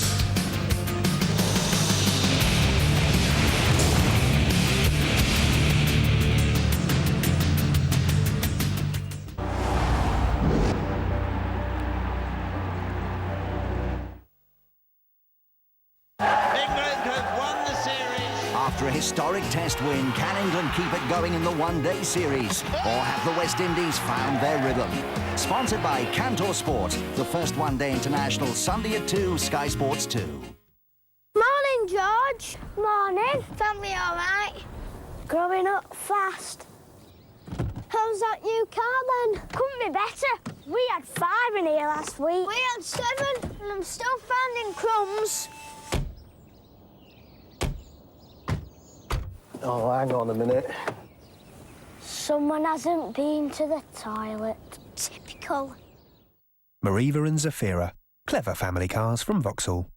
After a historic test win, can England keep it going in the one-day series? Or have the West Indies found their rhythm? Sponsored by Cantor Sport, the first one-day international, Sunday at 2, Sky Sports 2. Morning, George. Morning. Family all right? Growing up fast. How's that new car then? Couldn't be better. We had 5 in here last week. We had 7, and I'm still finding crumbs. Oh, hang on a minute. Someone hasn't been to the toilet. Typical. Mariva and Zafira, clever family cars from Vauxhall.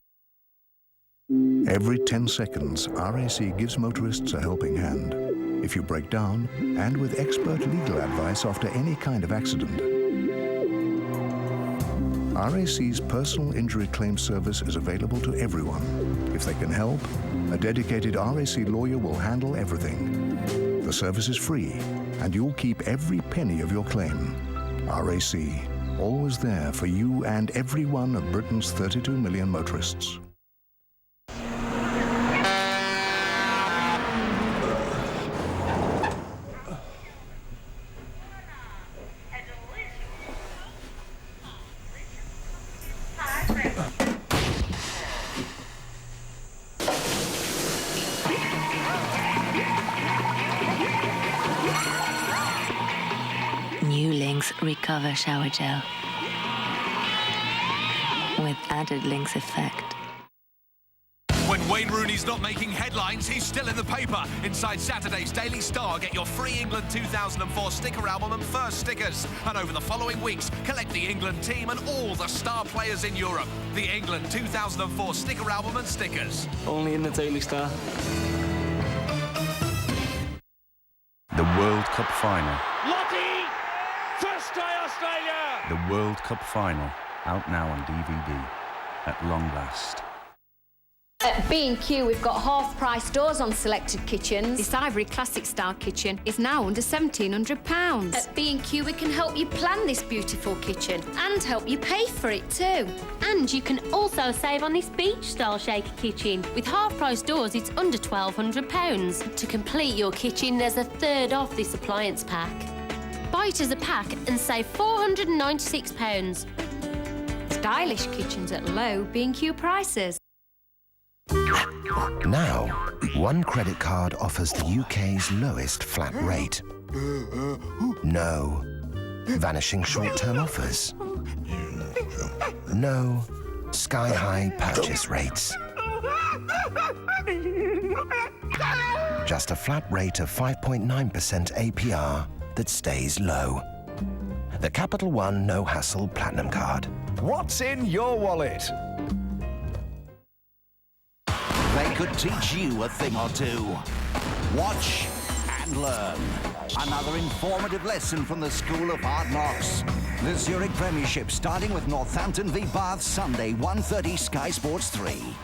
Every 10 seconds, RAC gives motorists a helping hand. If you break down, and with expert legal advice after any kind of accident. RAC's personal injury claim service is available to everyone. If they can help, a dedicated RAC lawyer will handle everything. The service is free, and you'll keep every penny of your claim. RAC, always there for you and every one of Britain's 32 million motorists. New Lynx Recover Shower Gel with added Lynx effect. When Wayne Rooney's not making headlines, he's still in the paper. Inside Saturday's Daily Star, get your free England 2004 sticker album and first stickers. And over the following weeks, collect the England team and all the star players in Europe. The England 2004 sticker album and stickers. Only in the Daily Star. The World Cup Final. Lottie! First try Australia! The World Cup Final, out now on DVD. At long last. At B&Q, we've got half-price doors on selected kitchens. This Ivory Classic Style kitchen is now under £1,700. At B&Q, we can help you plan this beautiful kitchen and help you pay for it too. And you can also save on this beach-style shaker kitchen. With half-price doors, it's under £1,200. To complete your kitchen, there's a third off this appliance pack. Buy it as a pack and save £496. Stylish kitchens at low B&Q prices. Now, one credit card offers the UK's lowest flat rate. No vanishing short-term offers. No sky-high purchase rates. Just a flat rate of 5.9% APR that stays low. The Capital One No Hassle Platinum Card. What's in your wallet? They could teach you a thing or two. Watch and learn. Another informative lesson from the School of Hard Knocks. The Zurich Premiership starting with Northampton v Bath Sunday, 1:30 Sky Sports 3.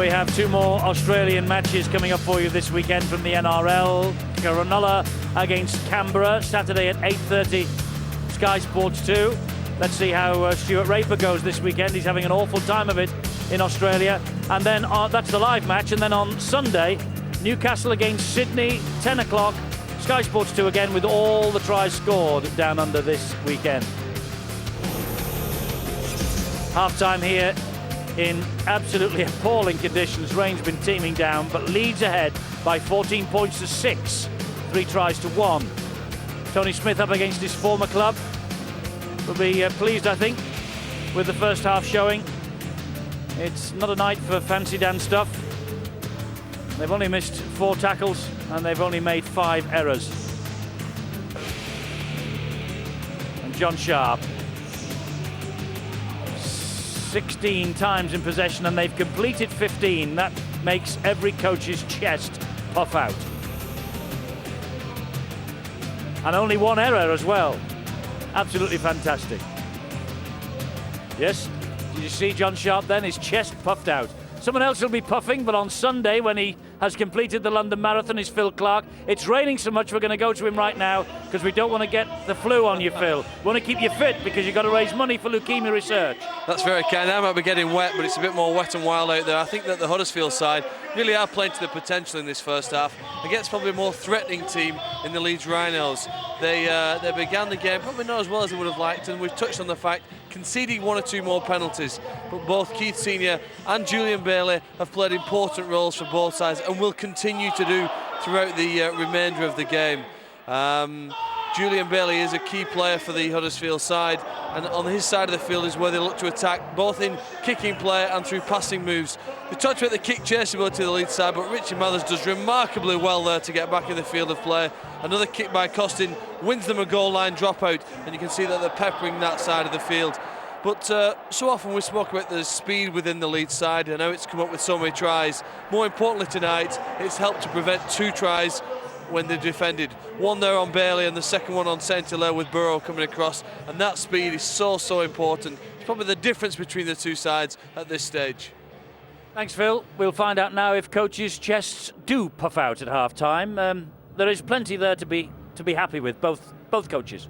we have two more Australian matches coming up for you this weekend from the NRL. Cronulla against Canberra, Saturday at 8:30, Sky Sports 2. Let's see how Stuart Raper goes this weekend. He's having an awful time of it in Australia. And then that's the live match. And then on Sunday, Newcastle against Sydney, 10 o'clock. Sky Sports 2 again with all the tries scored down under this weekend. Half-time here in absolutely appalling conditions. Rain's been teeming down, but Leeds ahead by 14 points to 6. 3 tries to 1. Tony Smith up against his former club. Will be pleased, I think, with the first half showing. It's not a night for fancy Dan stuff. They've only missed 4 tackles and they've only made 5 errors. And John Sharp, 16 times in possession and they've completed 15. That makes every coach's chest puff out. And only 1 error as well. Absolutely fantastic. Yes, did you see John Sharp then? His chest puffed out. Someone else will be puffing, but on Sunday when he has completed the London Marathon is Phil Clark. It's raining so much we're going to go to him right now because we don't want to get the flu on you, Phil. We want to keep you fit because you've got to raise money for leukemia research. That's very kind. I might be getting wet, but it's a bit more wet and wild out there. I think that the Huddersfield side really are playing to the potential in this first half against probably a more threatening team in the Leeds Rhinos. They began the game probably not as well as they would have liked, and we've touched on the fact conceding 1 or 2 more penalties, but both Keith Senior and Julian Bailey have played important roles for both sides and will continue to do throughout the remainder of the game. Julian Bailey is a key player for the Huddersfield side, and on his side of the field is where they look to attack, both in kicking play and through passing moves. We talked about the kick chase ability of the Leeds side, but Richie Mathers does remarkably well there to get back in the field of play. Another kick by Costin wins them a goal line dropout, and you can see that they're peppering that side of the field. But so often we spoke about the speed within the Leeds side and how it's come up with so many tries. More importantly tonight, it's helped to prevent 2 tries when they defended. 1 there on Bailey and the second one on Saint-Hilaire with Burrow coming across, and that speed is so important. It's probably the difference between the 2 sides at this stage. Thanks, Phil. We'll find out now if coaches' chests do puff out at half-time. There is plenty there to be happy with, both coaches.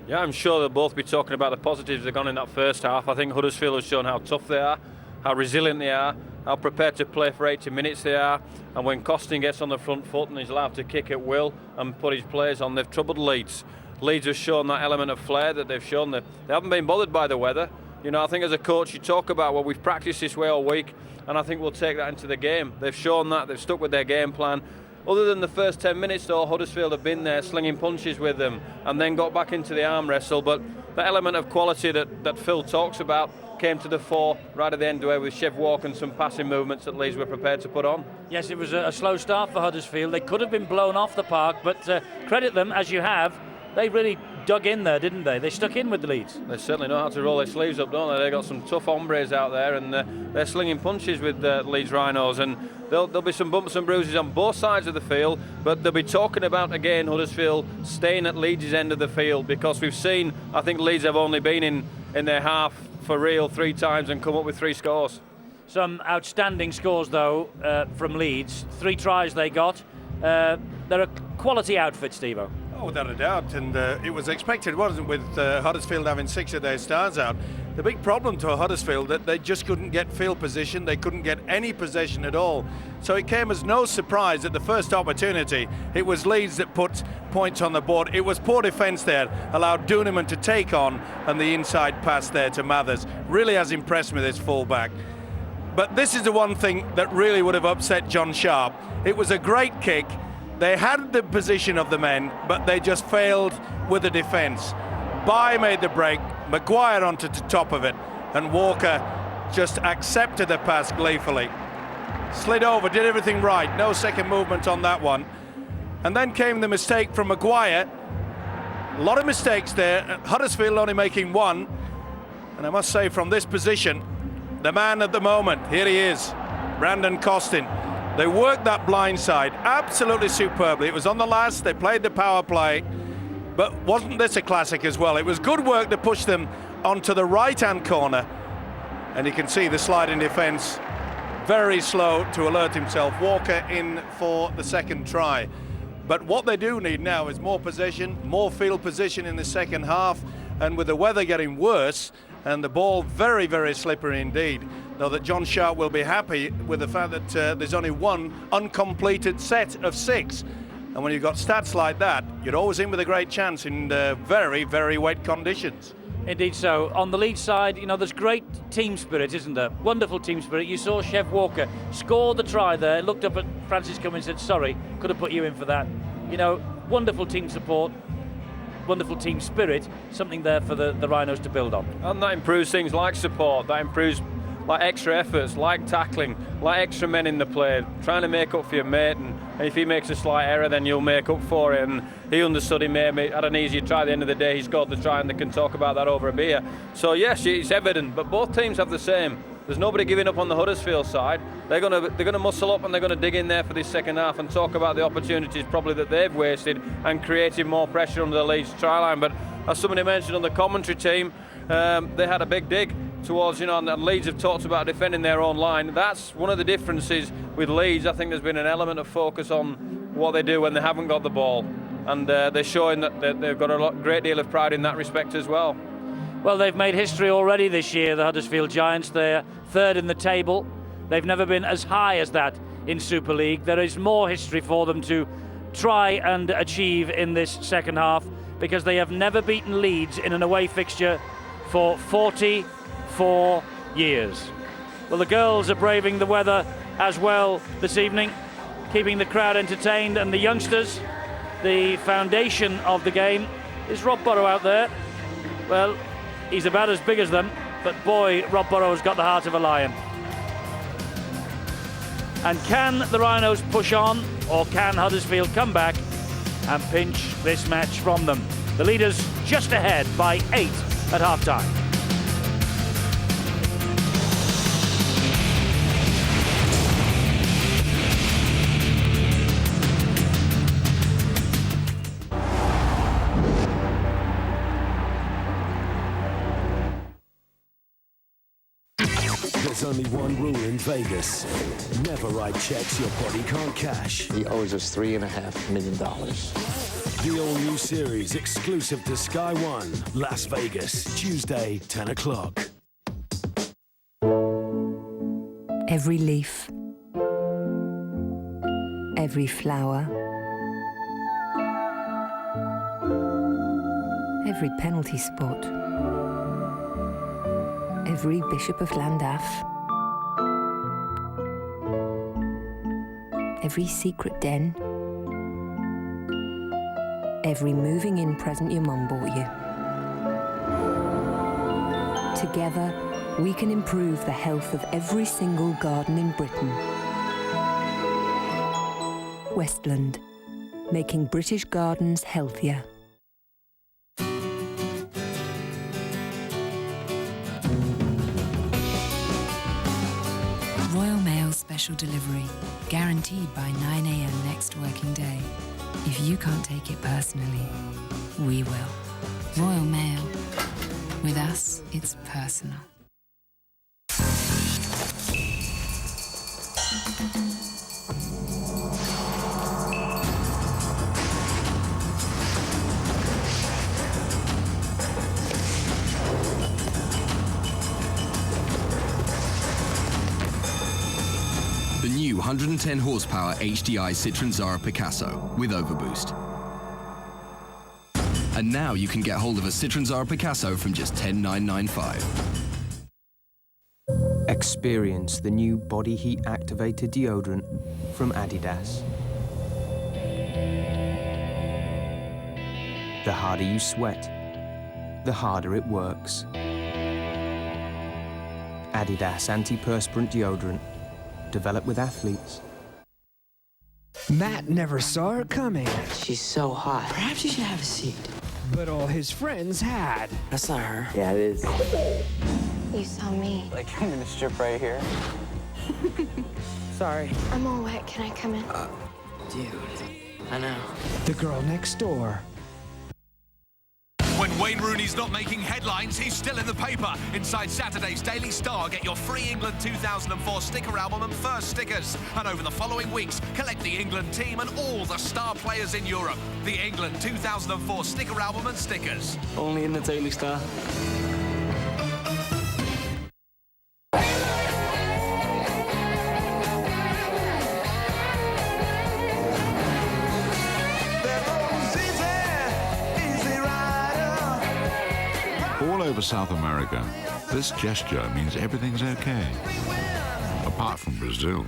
Yeah, I'm sure they'll both be talking about the positives they've gone in that first half. I think Huddersfield has shown how tough they are, how resilient they are, how prepared to play for 80 minutes they are, and when Costin gets on the front foot and is allowed to kick at will and put his players on, they've troubled Leeds. Leeds has shown that element of flair that they've shown. That they haven't been bothered by the weather. You know, I think as a coach you talk about, well, we've practiced this way all week, and I think we'll take that into the game. They've shown that, they've stuck with their game plan. Other than the first 10 minutes though, Huddersfield have been there slinging punches with them and then got back into the arm wrestle, but the element of quality that Phil talks about came to the fore right at the end with Chev Walker and some passing movements that Leeds were prepared to put on. Yes, it was a slow start for Huddersfield. They could have been blown off the park, but credit them, as you have, they really dug in there, didn't they? They stuck in with the Leeds. They certainly know how to roll their sleeves up, don't they? They've got some tough hombres out there, and they're slinging punches with the Leeds Rhinos, and there'll be some bumps and bruises on both sides of the field, but they'll be talking about, again, Huddersfield staying at Leeds' end of the field, because we've seen, I think Leeds have only been in their half for real 3 times and come up with 3 scores. Some outstanding scores, though, from Leeds. 3 tries they got. They're a quality outfit, Steve-O. Oh, without a doubt, and it was expected, wasn't it, with Huddersfield having 6 of their stars out. The big problem to Huddersfield that they just couldn't get field position, they couldn't get any possession at all. So it came as no surprise that the first opportunity, it was Leeds that put points on the board. It was poor defence there, allowed Duneman to take on, and the inside pass there to Mathers. Really has impressed me, this fullback. But this is the one thing that really would have upset John Sharp. It was a great kick. They had the position of the men, but they just failed with the defence. Bye made the break, Maguire onto the top of it, and Walker just accepted the pass gleefully. Slid over, did everything right, no second movement on that one. And then came the mistake from Maguire. A lot of mistakes there, Huddersfield only making 1. And I must say, from this position, the man at the moment, here he is, Brandon Costin. They worked that blind side absolutely superbly. It was on the last, they played the power play, but wasn't this a classic as well? It was good work to push them onto the right-hand corner, and you can see the sliding defence very slow to alert himself. Walker in for the second try. But what they do need now is more possession, more field position in the second half, and with the weather getting worse and the ball very, very slippery indeed, though that John Sharp will be happy with the fact that there's only one uncompleted set of 6. And when you've got stats like that, you're always in with a great chance in very, very wet conditions. Indeed so. On the Leeds side, you know, there's great team spirit, isn't there? Wonderful team spirit. You saw Chev Walker score the try there, looked up at Francis Cummins and said, sorry, could have put you in for that. You know, wonderful team support, wonderful team spirit, something there for the Rhinos to build on. And that improves things like support, that improves like extra efforts, like tackling, like extra men in the play, trying to make up for your mate, and if he makes a slight error then you'll make up for it, and he understood he had an easier try. At the end of the day he scored the try, and they can talk about that over a beer. So yes, it's evident, but both teams have the same. There's nobody giving up on the Huddersfield side. They're gonna muscle up and they're gonna dig in there for this second half and talk about the opportunities probably that they've wasted and created more pressure under the Leeds try line. But as somebody mentioned on the commentary team, they had a big dig towards, you know, and Leeds have talked about defending their own line. That's one of the differences with Leeds. I think there's been an element of focus on what they do when they haven't got the ball, and they're showing that they've got a great deal of pride in that respect as well. Well, they've made history already this year, the Huddersfield Giants. They're third in the table. They've never been as high as that in Super League. There is more history for them to try and achieve in this second half, because they have never beaten Leeds in an away fixture for 44 years. Well, the girls are braving the weather as well this evening, keeping the crowd entertained, and the youngsters, the foundation of the game. Is Rob Burrow out there? Well, he's about as big as them, but boy, Rob Burrow's got the heart of a lion. And can the Rhinos push on, or can Huddersfield come back and pinch this match from them? The leaders just ahead by 8 at half-time. There's only one rule in Vegas. Never write checks your body can't cash. He owes us $3.5 million. The all-new series exclusive to Sky One, Las Vegas, Tuesday, 10 o'clock. Every leaf, every flower, every penalty spot, every Bishop of Llandaff, every secret den, every moving in present your mum bought you. Together, we can improve the health of every single garden in Britain. Westland, making British gardens healthier. Royal Mail Special Delivery, guaranteed by 9 a.m. next working day. If you can't take it personally, we will. Royal Mail. With us, it's personal. The new 110 horsepower HDI Citroen Zara Picasso with Overboost. And now you can get hold of a Citroen Zara Picasso from just $10,995. Experience the new body heat activated deodorant from Adidas. The harder you sweat, the harder it works. Adidas antiperspirant deodorant, developed with athletes. Matt never saw her coming. She's so hot. Perhaps you should have a seat. But all his friends had. That's not her. Yeah, it is. You saw me. Like, I'm gonna strip right here. Sorry. I'm all wet. Can I come in? Dude, I know. The girl next door. When When Wayne Rooney's not making headlines, he's still in the paper. Inside Saturday's Daily Star, get your free England 2004 sticker album and first stickers. And over the following weeks, collect the England team and all the star players in Europe. The England 2004 sticker album and stickers. Only in the Daily Star. All over South America, this gesture means everything's okay. Apart from Brazil,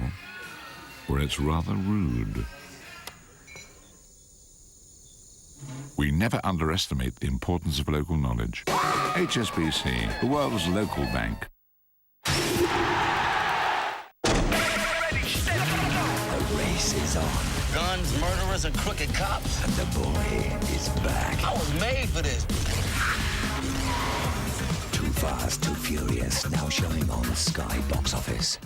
where it's rather rude. We never underestimate the importance of local knowledge. HSBC, the world's local bank. The race is on. Guns, murderers, and crooked cops. And the boy is back. I was made for this. Too Fast, Too Furious, now showing on Sky Box Office.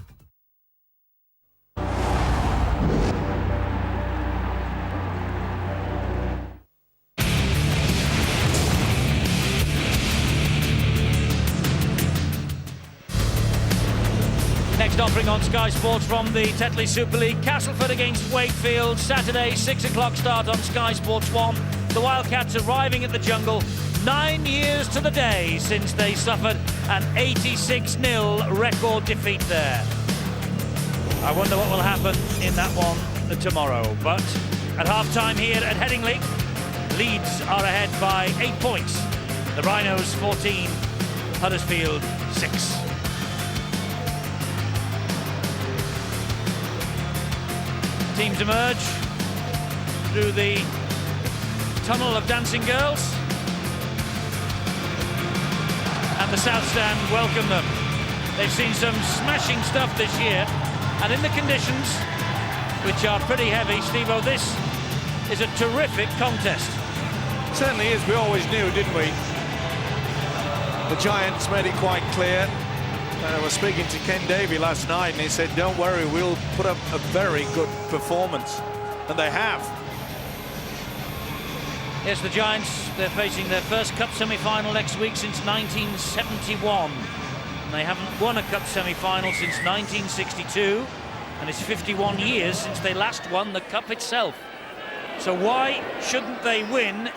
Next offering on Sky Sports from the Tetley Super League, Castleford against Wakefield, Saturday 6 o'clock start on Sky Sports 1. The Wildcats arriving at the Jungle 9 years to the day since they suffered an 86-0 record defeat there. I wonder what will happen in that one tomorrow. But at half-time here at Headingley, Leeds are ahead by 8 points. The Rhinos 14, Huddersfield 6. Teams emerge through the tunnel of dancing girls, and the South Stand welcome them. They've seen some smashing stuff this year, and in the conditions, which are pretty heavy, Steve-O, this is a terrific contest. Certainly is. We always knew, didn't we? The Giants made it quite clear. I was speaking to Ken Davey last night, and he said, don't worry, we'll put up a very good performance. And they have. Yes, the Giants, they're facing their first Cup semi-final next week since 1971. And they haven't won a Cup semi-final since 1962. And it's 51 years since they last won the Cup itself. So why shouldn't they win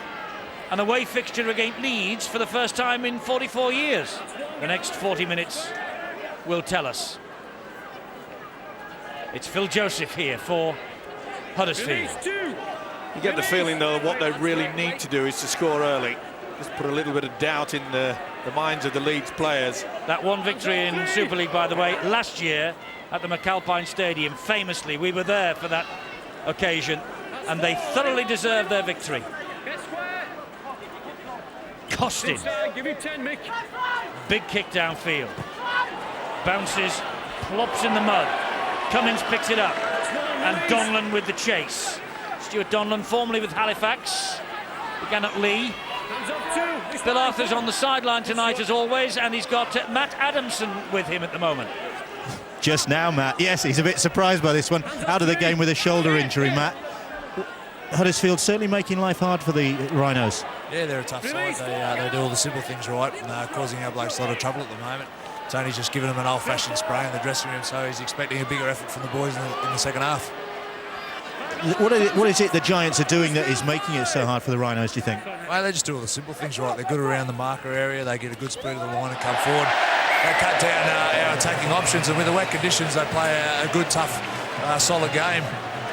an away fixture against Leeds for the first time in 44 years? The next 40 minutes will tell us. It's Phil Joseph here for Huddersfield. You get the feeling, though, that what they really need to do is to score early. Just put a little bit of doubt in the minds of the Leeds players. That one victory in Super League, by the way, last year at the McAlpine Stadium, famously, we were there for that occasion, and they thoroughly deserved their victory. Costin. Big kick downfield. Bounces, plops in the mud. Cummins picks it up. And Donlan with the chase. Stuart Donlan, formerly with Halifax, began at Lee. Bill Arthur's on the sideline tonight, as always, and he's got Matt Adamson with him at the moment. Just now, Matt. Yes, he's a bit surprised by this one. Out of the game with a shoulder injury, Matt. Huddersfield certainly making life hard for the Rhinos. Yeah, they're a tough side. They do all the simple things right, causing our blokes a lot of trouble at the moment. Tony's just giving them an old-fashioned spray in the dressing room, so he's expecting a bigger effort from the boys in the second half. What is it the Giants are doing that is making it so hard for the Rhinos, do you think? Well, they just do all the simple things right. They're good around the marker area. They get a good speed of the line and come forward. They cut down our attacking options, and with the wet conditions, they play a good, tough, solid game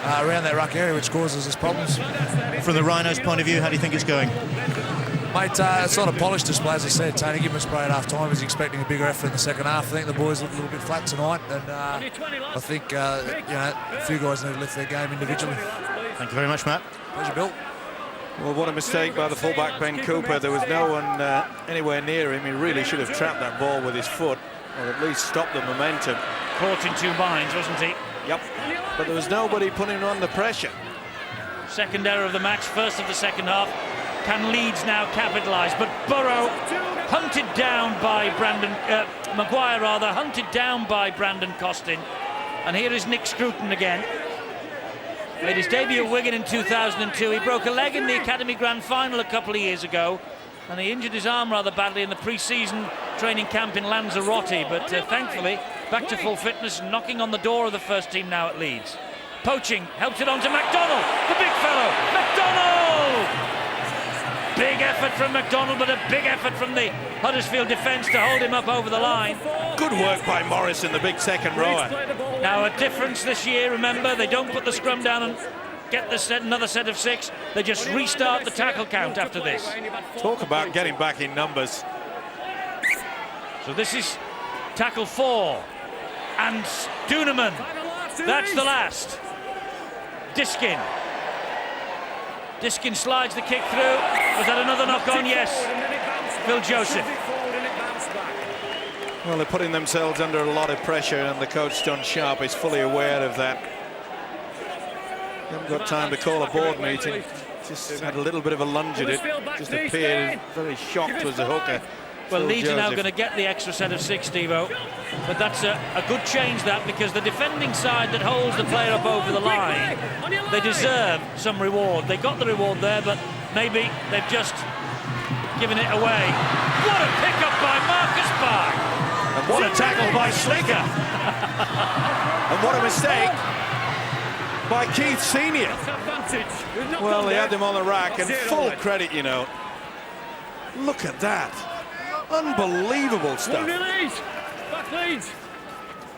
around that ruck area, which causes us problems. From the Rhinos' point of view, how do you think it's going? Mate, it's not a polished display, as I said. Tony, give him a spray at half-time. He's expecting a bigger effort in the second half. I think the boys look a little bit flat tonight, and I think a few guys need to lift their game individually. Thank you very much, Matt. Pleasure, Bill. Well, what a mistake by the fullback, Ben Cooper. There was no one anywhere near him. He really should have trapped that ball with his foot, or at least stopped the momentum. Caught in two minds, wasn't he? Yep. But there was nobody putting on the pressure. Second error of the match, first of the second half. Can Leeds now capitalise? But Burrow hunted down by Maguire, hunted down by Brandon Costin. And here is Nick Scruton again. Made his debut at Wigan in 2002. He broke a leg in the Academy Grand Final a couple of years ago. And he injured his arm rather badly in the pre-season training camp in Lanzarote, but thankfully back to full fitness and knocking on the door of the first team now at Leeds. Poaching, helps it on to McDonald, the big fellow, McDonald! Big effort from McDonald, but a big effort from the Huddersfield defence to hold him up over the line. Good work by Morris in the big second rower. Now a difference this year, remember, they don't put the scrum down and get another set of 6. They just restart the tackle count after this. Talk about getting back in numbers. So this is tackle 4. And Duneman, that's the last. Diskin slides the kick through. Was that another knock on? Yes. Phil Joseph. Well, they're putting themselves under a lot of pressure, and the coach, John Sharp, is fully aware of that. Haven't got time to call a board meeting. Just had a little bit of a lunge at it. Just appeared very shocked was the hooker. Well, Phil Leeds are now Joseph. going to get the extra set of 6, Stevo. But that's a good change, that, because the defending side that holds the player up over the line, they deserve some reward. They got the reward there, but maybe they've just given it away. What a pick-up by Marcus Barr! And what a tackle by Slicker! And what a mistake by Keith Senior. Well, they had them on the rack, and full credit, you know. Look at that. Unbelievable stuff.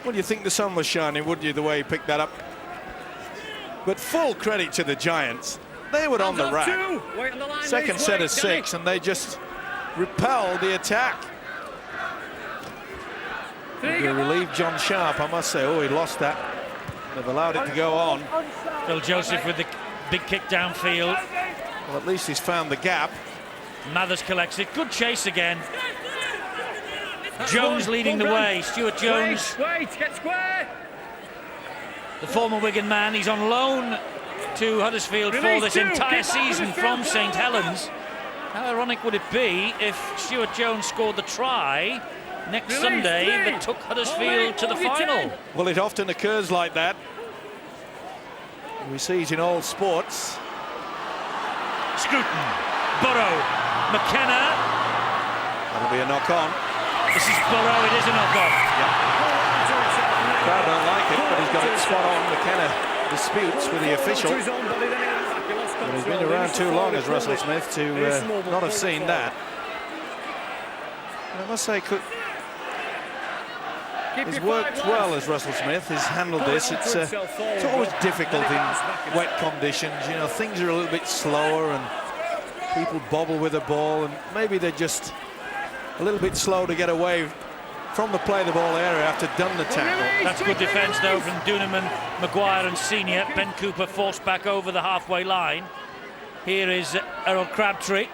Well, you think the sun was shining, wouldn't you, the way he picked that up? But full credit to the Giants. They were on the rack. Second set of 6, and they just repelled the attack. You relieved John Sharp, I must say. Oh, he lost that. They've allowed it to go on. Phil Joseph with the big kick downfield. Well, at least he's found the gap. Mathers collects it. Good chase again. Jones leading the way. Stuart Jones. Get square. The former Wigan man. He's on loan to Huddersfield for this entire season from St Helens. How ironic would it be if Stuart Jones scored the try next Sunday that took Huddersfield to the final? Well, it often occurs like that. We see it in all sports. Scruton, Burrow, McKenna. That'll be a knock-on. This is Burrow, it is a knock-on. Crowd don't like it, but he's got it spot on. McKenna disputes with the official. But he's been around too long as Russell Smith to not have seen that. And I must say, he's worked well as Russell Smith. He's handled this. It's always difficult in wet conditions. You know, things are a little bit slower and people bobble with the ball, and maybe they're just a little bit slow to get away from the play the ball area after done the tackle. That's good defence though from Duneman, Maguire and Senior. Ben Cooper forced back over the halfway line. Here is Errol Crabtree.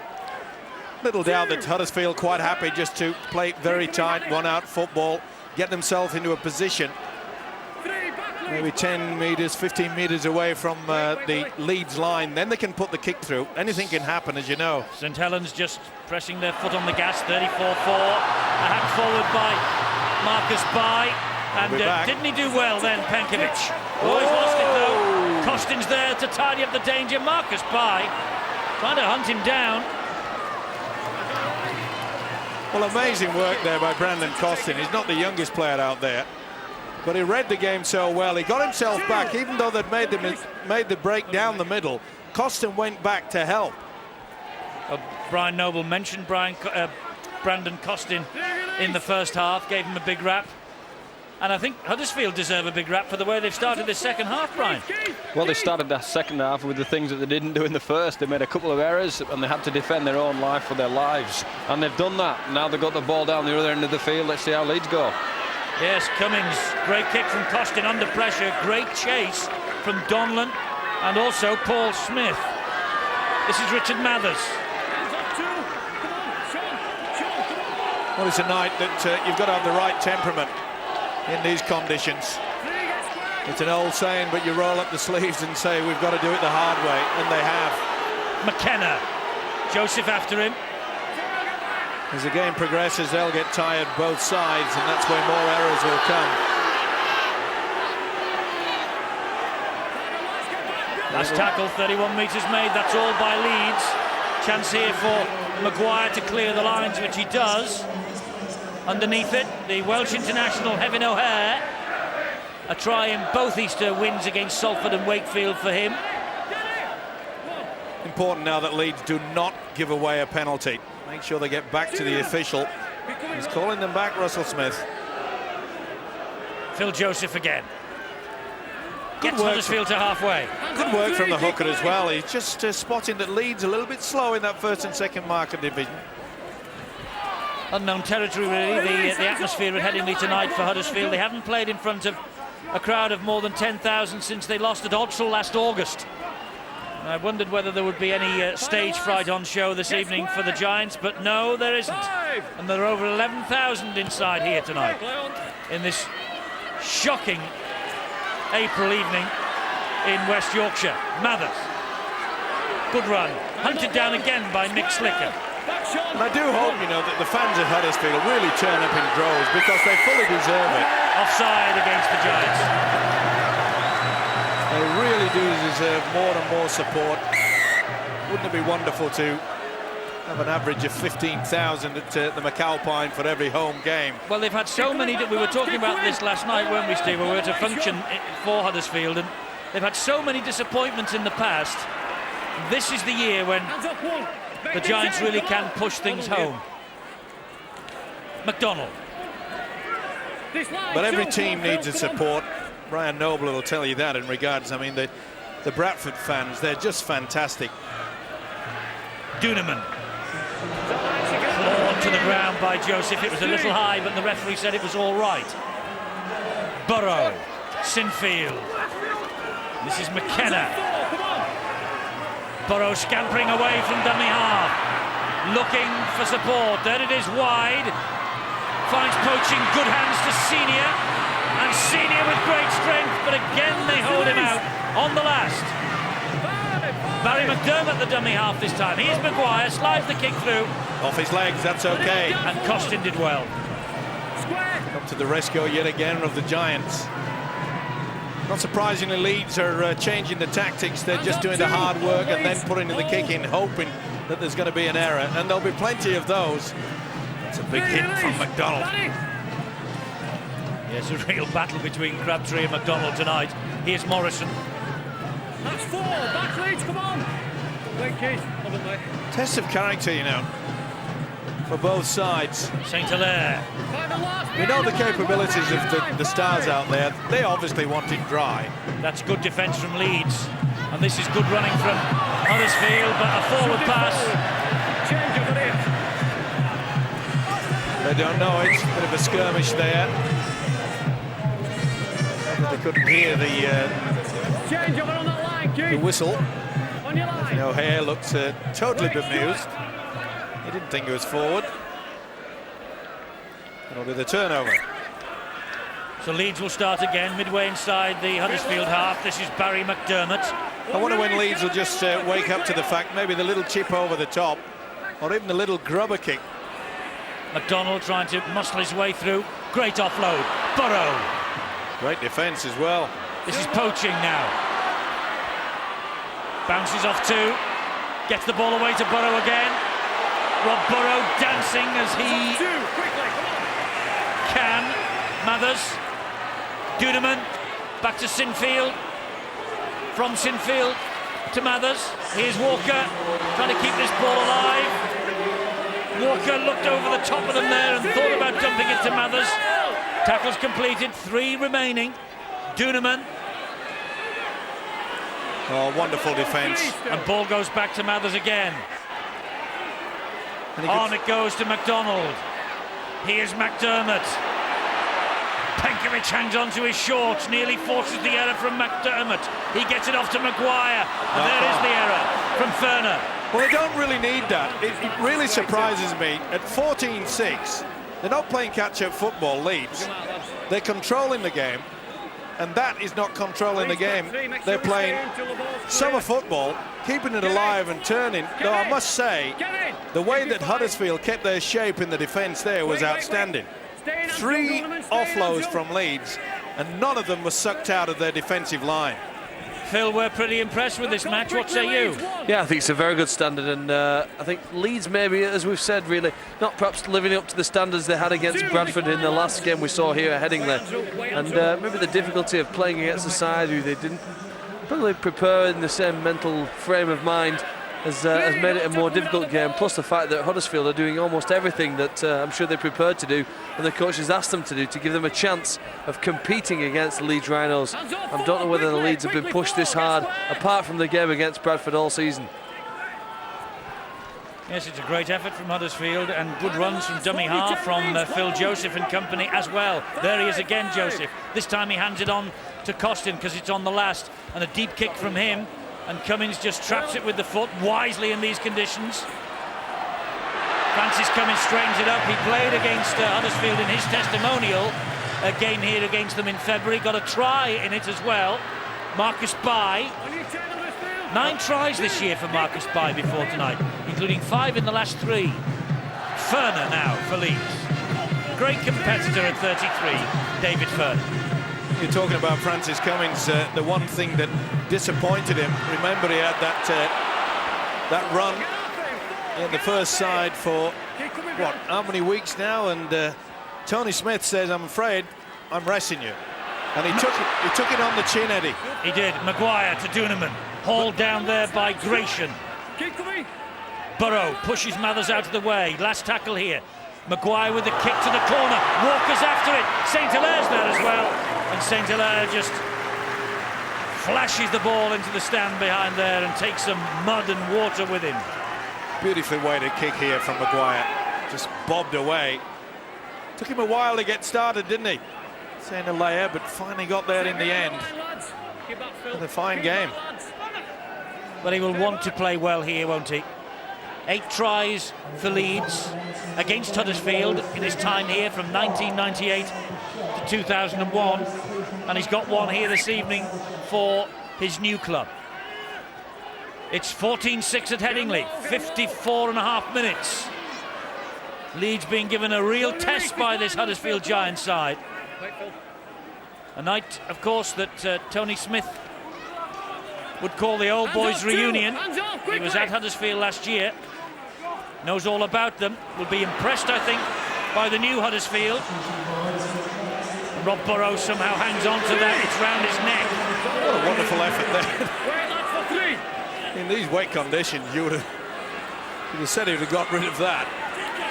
Little doubt that Huddersfield quite happy just to play very tight, one-out football, get themselves into a position maybe 10 metres, 15 metres away from the Leeds line. Then they can put the kick through. Anything can happen, as you know. St Helens just pressing their foot on the gas. 34-4. A hack forward by Marcus Bai. And didn't he do well then, Penkovic? Oh, he's lost it though. Costin's there to tidy up the danger. Marcus Bai trying to hunt him down. Well, amazing work there by Brandon Costin. He's not the youngest player out there, but he read the game so well. He got himself back, even though they'd made the break down the middle. Costin went back to help. Brian Noble mentioned Brandon Costin in the first half, gave him a big rap. And I think Huddersfield deserve a big rap for the way they've started this second half, Brian. Well, they started that second half with the things that they didn't do in the first. They made a couple of errors and they had to defend their own life for their lives. And they've done that. Now they've got the ball down the other end of the field. Let's see how Leeds go. Yes, Cummings, great kick from Costin under pressure. Great chase from Donlan and also Paul Smith. This is Richard Mathers. Well, it's a night that you've got to have the right temperament in these conditions. It's an old saying, but you roll up the sleeves and say, we've got to do it the hard way, and they have. McKenna, Joseph after him. As the game progresses, they'll get tired both sides, and that's where more errors will come. Last tackle, 31 metres made, that's all by Leeds. Chance here for Maguire to clear the lines, which he does. Underneath it, the Welsh international, Heaven O'Hare. A try in both Easter wins against Salford and Wakefield for him. Important now that Leeds do not give away a penalty. Make sure they get back to the official. He's calling them back, Russell Smith. Phil Joseph again. Gets Huddersfield to halfway. Good work from the hooker as well. He's just spotting that Leeds a little bit slow in that first and second marker division. Unknown territory, really, the atmosphere at Headingley tonight for Huddersfield. They haven't played in front of a crowd of more than 10,000 since they lost at Odsal last August. And I wondered whether there would be any stage fright on show this evening for the Giants, but no, there isn't. And there are over 11,000 inside here tonight in this shocking April evening in West Yorkshire. Mathers. Good run. Hunted down again by Mick Slicker. And I do hope, you know, that the fans at Huddersfield really turn up in droves because they fully deserve it. Offside against the Giants. They really do deserve more and more support. Wouldn't it be wonderful to have an average of 15,000 at the McAlpine for every home game? Well, they've had so many that we were talking about this last night, weren't we, Steve? We were at a function for Huddersfield, and they've had so many disappointments in the past. This is the year when the Giants really can push things home. McDonald. But every team needs a support. Brian Noble will tell you that in regards, I mean, the Bradford fans, they're just fantastic. Duneman. Clawed to the ground by Joseph. It was a little high, but the referee said it was all right. Burrow. Sinfield. This is McKenna. Burrow scampering away from dummy half. Looking for support. There it is, wide. Finds poaching, good hands to Senior. And Senior with great strength, but again they hold him out on the last. Barry McDermott, the dummy half this time. Here's Maguire, slides the kick through. Off his legs, that's okay. And Costin did well. Up to the rescue yet again of the Giants. Not surprisingly, Leeds are changing the tactics. They're just doing the hard work and then putting the kick in, hoping that there's going to be an error. And there'll be plenty of those. That's a big hit from McDonald. Yes, a real battle between Crabtree and McDonald tonight. Here's Morrison. That's 4. Back Leeds, come on. Test of character, you know, for both sides. St. Hilaire. We know the capabilities of the stars out there. They obviously want it dry. That's good defence from Leeds. And this is good running from Huddersfield, but a forward pass. They don't know it. A bit of a skirmish there. They couldn't hear the whistle. O'Hare looked totally bemused. He didn't think it was forward. It'll be the turnover. So Leeds will start again, midway inside the Huddersfield half. This is Barry McDermott. I wonder when Leeds will just wake up to the fact, maybe the little chip over the top, or even the little grubber kick. McDonald trying to muscle his way through. Great offload. Burrow. Great defence as well. This is poaching now. Bounces off 2. Gets the ball away to Burrow again. Rob Burrow dancing as he can. Mathers. Duneman. Back to Sinfield. From Sinfield to Mathers. Here's Walker trying to keep this ball alive. Walker looked over the top of them there and thought about dumping it to Mathers. Tackles completed, 3 remaining. Duneman. Oh, wonderful defence. And ball goes back to Mathers again. On it goes to McDonald. Here's McDermott. Penkovic hangs onto his shorts, nearly forces the error from McDermott. He gets it off to Maguire. And there is the error from Ferner. Well, they don't really need that. It really surprises me. At 14-6, they're not playing catch-up football, Leeds. They're controlling the game, and that is not controlling the game. They're playing summer football, keeping it alive and turning. Though I must say, the way that Huddersfield kept their shape in the defence there was outstanding. 3 offloads from Leeds, and none of them were sucked out of their defensive line. Phil, we're pretty impressed with this match. What say you? Yeah, I think it's a very good standard, and I think Leeds maybe, as we've said, really not perhaps living up to the standards they had against Bradford in the last game we saw here at Headingley, and maybe the difficulty of playing against a side who they didn't probably prepare in the same mental frame of mind has made it a more difficult game, plus the fact that Huddersfield are doing almost everything that I'm sure they prepared to do and the coach has asked them to do to give them a chance of competing against the Leeds Rhinos. I don't know whether the Leeds have been pushed this hard apart from the game against Bradford all season. Yes, it's a great effort from Huddersfield and good runs from dummy half from Phil Joseph and company as well. There he is again, Joseph. This time he hands it on to Costin because it's on the last, and a deep kick from him, and Cummins just traps it with the foot wisely in these conditions. Francis Cummins straightens it up. He played against Huddersfield in his testimonial, a game here against them in February, got a try in it as well. Marcus Bai, 9 tries this year for Marcus Bai before tonight, including 5 in the last 3. Ferner now for Leeds. Great competitor at 33, David Ferner. You're talking about Francis Cummins, the one thing that disappointed him. Remember, he had that run in the first side for what, how many weeks now? And Tony Smith says, "I'm afraid I'm resting you," and he took it on the chin, Eddie. He did. Maguire to Duneman, hauled down there by Gratian. Burrow pushes Mathers out of the way. Last tackle here. Maguire with the kick to the corner. Walker's after it. St. Hilaire's there as well. And St. Hilaire just flashes the ball into the stand behind there and takes some mud and water with him. Beautiful way to kick here from Maguire. Just bobbed away. Took him a while to get started, didn't he? St. Hilaire, but finally got there in the end. What a fine game. But he will want to play well here, won't he? 8 tries for Leeds against Huddersfield in his time here from 1998 to 2001, and he's got one here this evening for his new club. It's 14-6 at Headingley, 54.5 minutes. Leeds being given a real test by this Huddersfield Giants side. A night, of course, that Tony Smith would call the old boys reunion. He was at Huddersfield last year. Knows all about them. Will be impressed, I think, by the new Huddersfield. Rob Burrow somehow hangs on to that. It's round his neck. What a wonderful effort there. In these weight conditions, you would have said he would have got rid of that.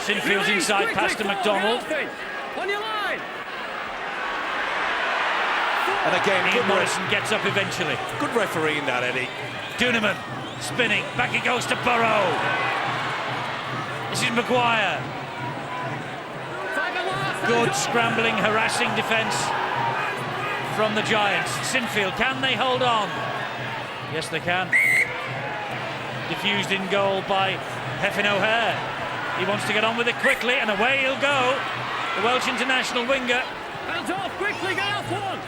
Sinfield's inside pass to McDonald. On your line. And again, Ian Morrison gets up eventually. Good refereeing that, Eddie. Duneman spinning. Back it goes to Burrow. This is Maguire. Good scrambling, harassing defence from the Giants. Sinfield, can they hold on? Yes, they can. Diffused in goal by Heffin O'Hare. He wants to get on with it quickly, and away he'll go. The Welsh international winger. Hands off, quickly, get off one.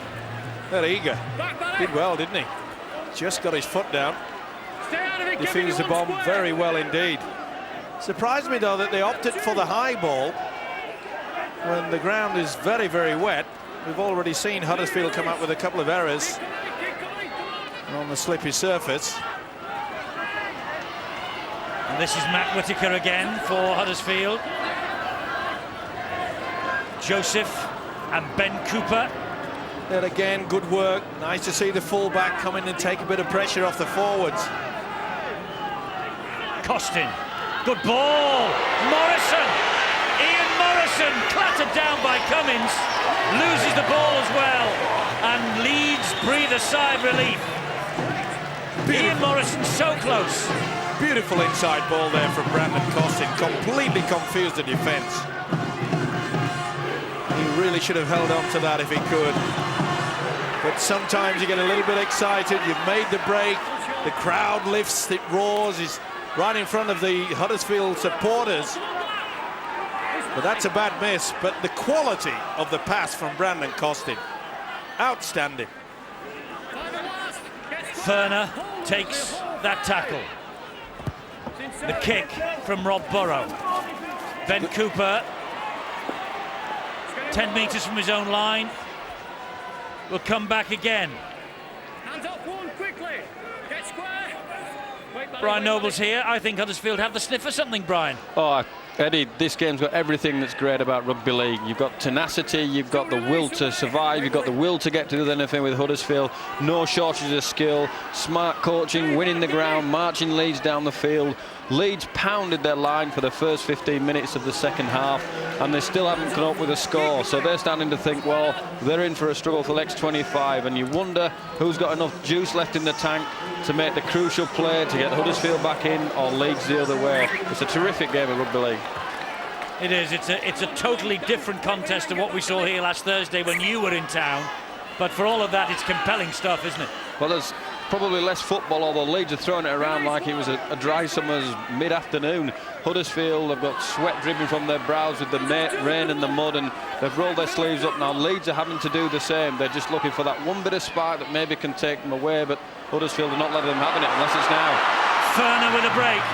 Very eager. Did well, didn't he? Just got his foot down. Stay out of it. Defused the bomb very well indeed. Surprised me though that they opted for the high ball when the ground is very, very wet. We've already seen Huddersfield come up with a couple of errors on the slippy surface. And this is Matt Whitaker again for Huddersfield. Joseph and Ben Cooper. Then again, good work. Nice to see the fullback come in and take a bit of pressure off the forwards. Costin. Good ball. Morrison. Ian Morrison clattered down by Cummins. Loses the ball as well. And Leeds breathe a sigh of relief. Ian Morrison so close. Beautiful inside ball there from Brandon Costin. Completely confused the defence. He really should have held on to that if he could. But sometimes you get a little bit excited. You've made the break. The crowd lifts, it roars. He's right in front of the Huddersfield supporters. But that's a bad miss. But the quality of the pass from Brandon Costin, outstanding. Ferner takes that tackle. The kick from Rob Burrow. Ben Cooper, 10 metres from his own line, will come back again. Hands up one, quickly. Brian Noble's here. I think Huddersfield have the sniff of something, Brian. Oh, Eddie, this game's got everything that's great about rugby league. You've got tenacity, you've got the will to survive, you've got the will to get to do anything with Huddersfield. No shortage of skill, smart coaching, winning the ground, marching Leeds down the field. Leeds pounded their line for the first 15 minutes of the second half, and they still haven't come up with a score. So they're starting to think, well, they're in for a struggle for the next 25, and you wonder who's got enough juice left in the tank to make the crucial play to get Huddersfield back in, or Leeds the other way. It's a terrific game of rugby league. It is. It's a totally different contest to what we saw here last Thursday when you were in town. But for all of that, it's compelling stuff, isn't it? Well, there's probably less football, although Leeds are throwing it around like it was a dry summer's mid-afternoon. Huddersfield have got sweat dripping from their brows with the rain and the mud, and they've rolled their sleeves up now. Leeds are having to do the same. They're just looking for that one bit of spark that maybe can take them away, but Huddersfield are not letting them have it unless it's now. Ferner with a break.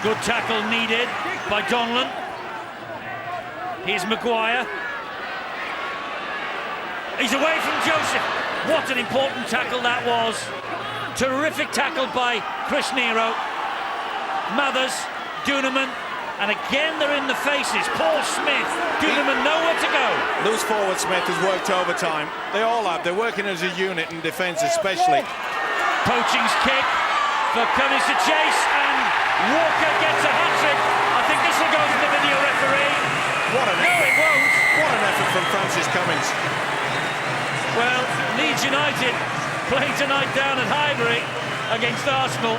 Good tackle needed by Donlan. Here's Maguire. He's away from Joseph. What an important tackle that was. Terrific tackle by Chris Nero. Mathers, Duneman, and again they're in the faces. Paul Smith, Duneman nowhere to go. Loose forward Smith has worked overtime. They all have. They're working as a unit in defence especially. Poaching's kick for Cummings to chase, and Walker gets a hat-trick. I think this will go to the video referee. What an effort. It won't. What an effort from Francis Cummings. Well, Leeds United playing tonight down at Highbury against Arsenal,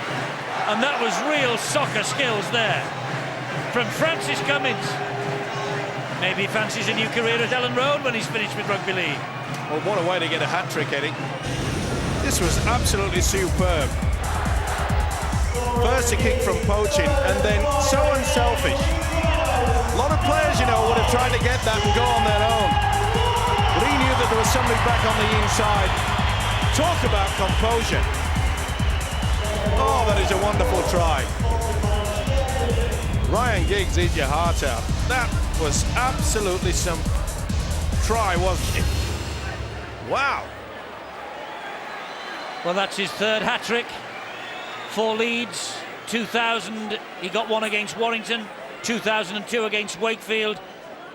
and that was real soccer skills there from Francis Cummings. Maybe he fancies a new career at Ellen Road when he's finished with rugby league. Well, what a way to get a hat-trick, Eddie. This was absolutely superb. First a kick from Poaching, and then so unselfish. A lot of players, you know, would have tried to get that and go on their own. But he knew that there was somebody back on the inside. Talk about composure. Oh, that is a wonderful try. Ryan Giggs eat your heart out. That was absolutely some try, wasn't it? Wow. Well, that's his third hat-trick for Leeds. 2000, he got one against Warrington. 2002 against Wakefield.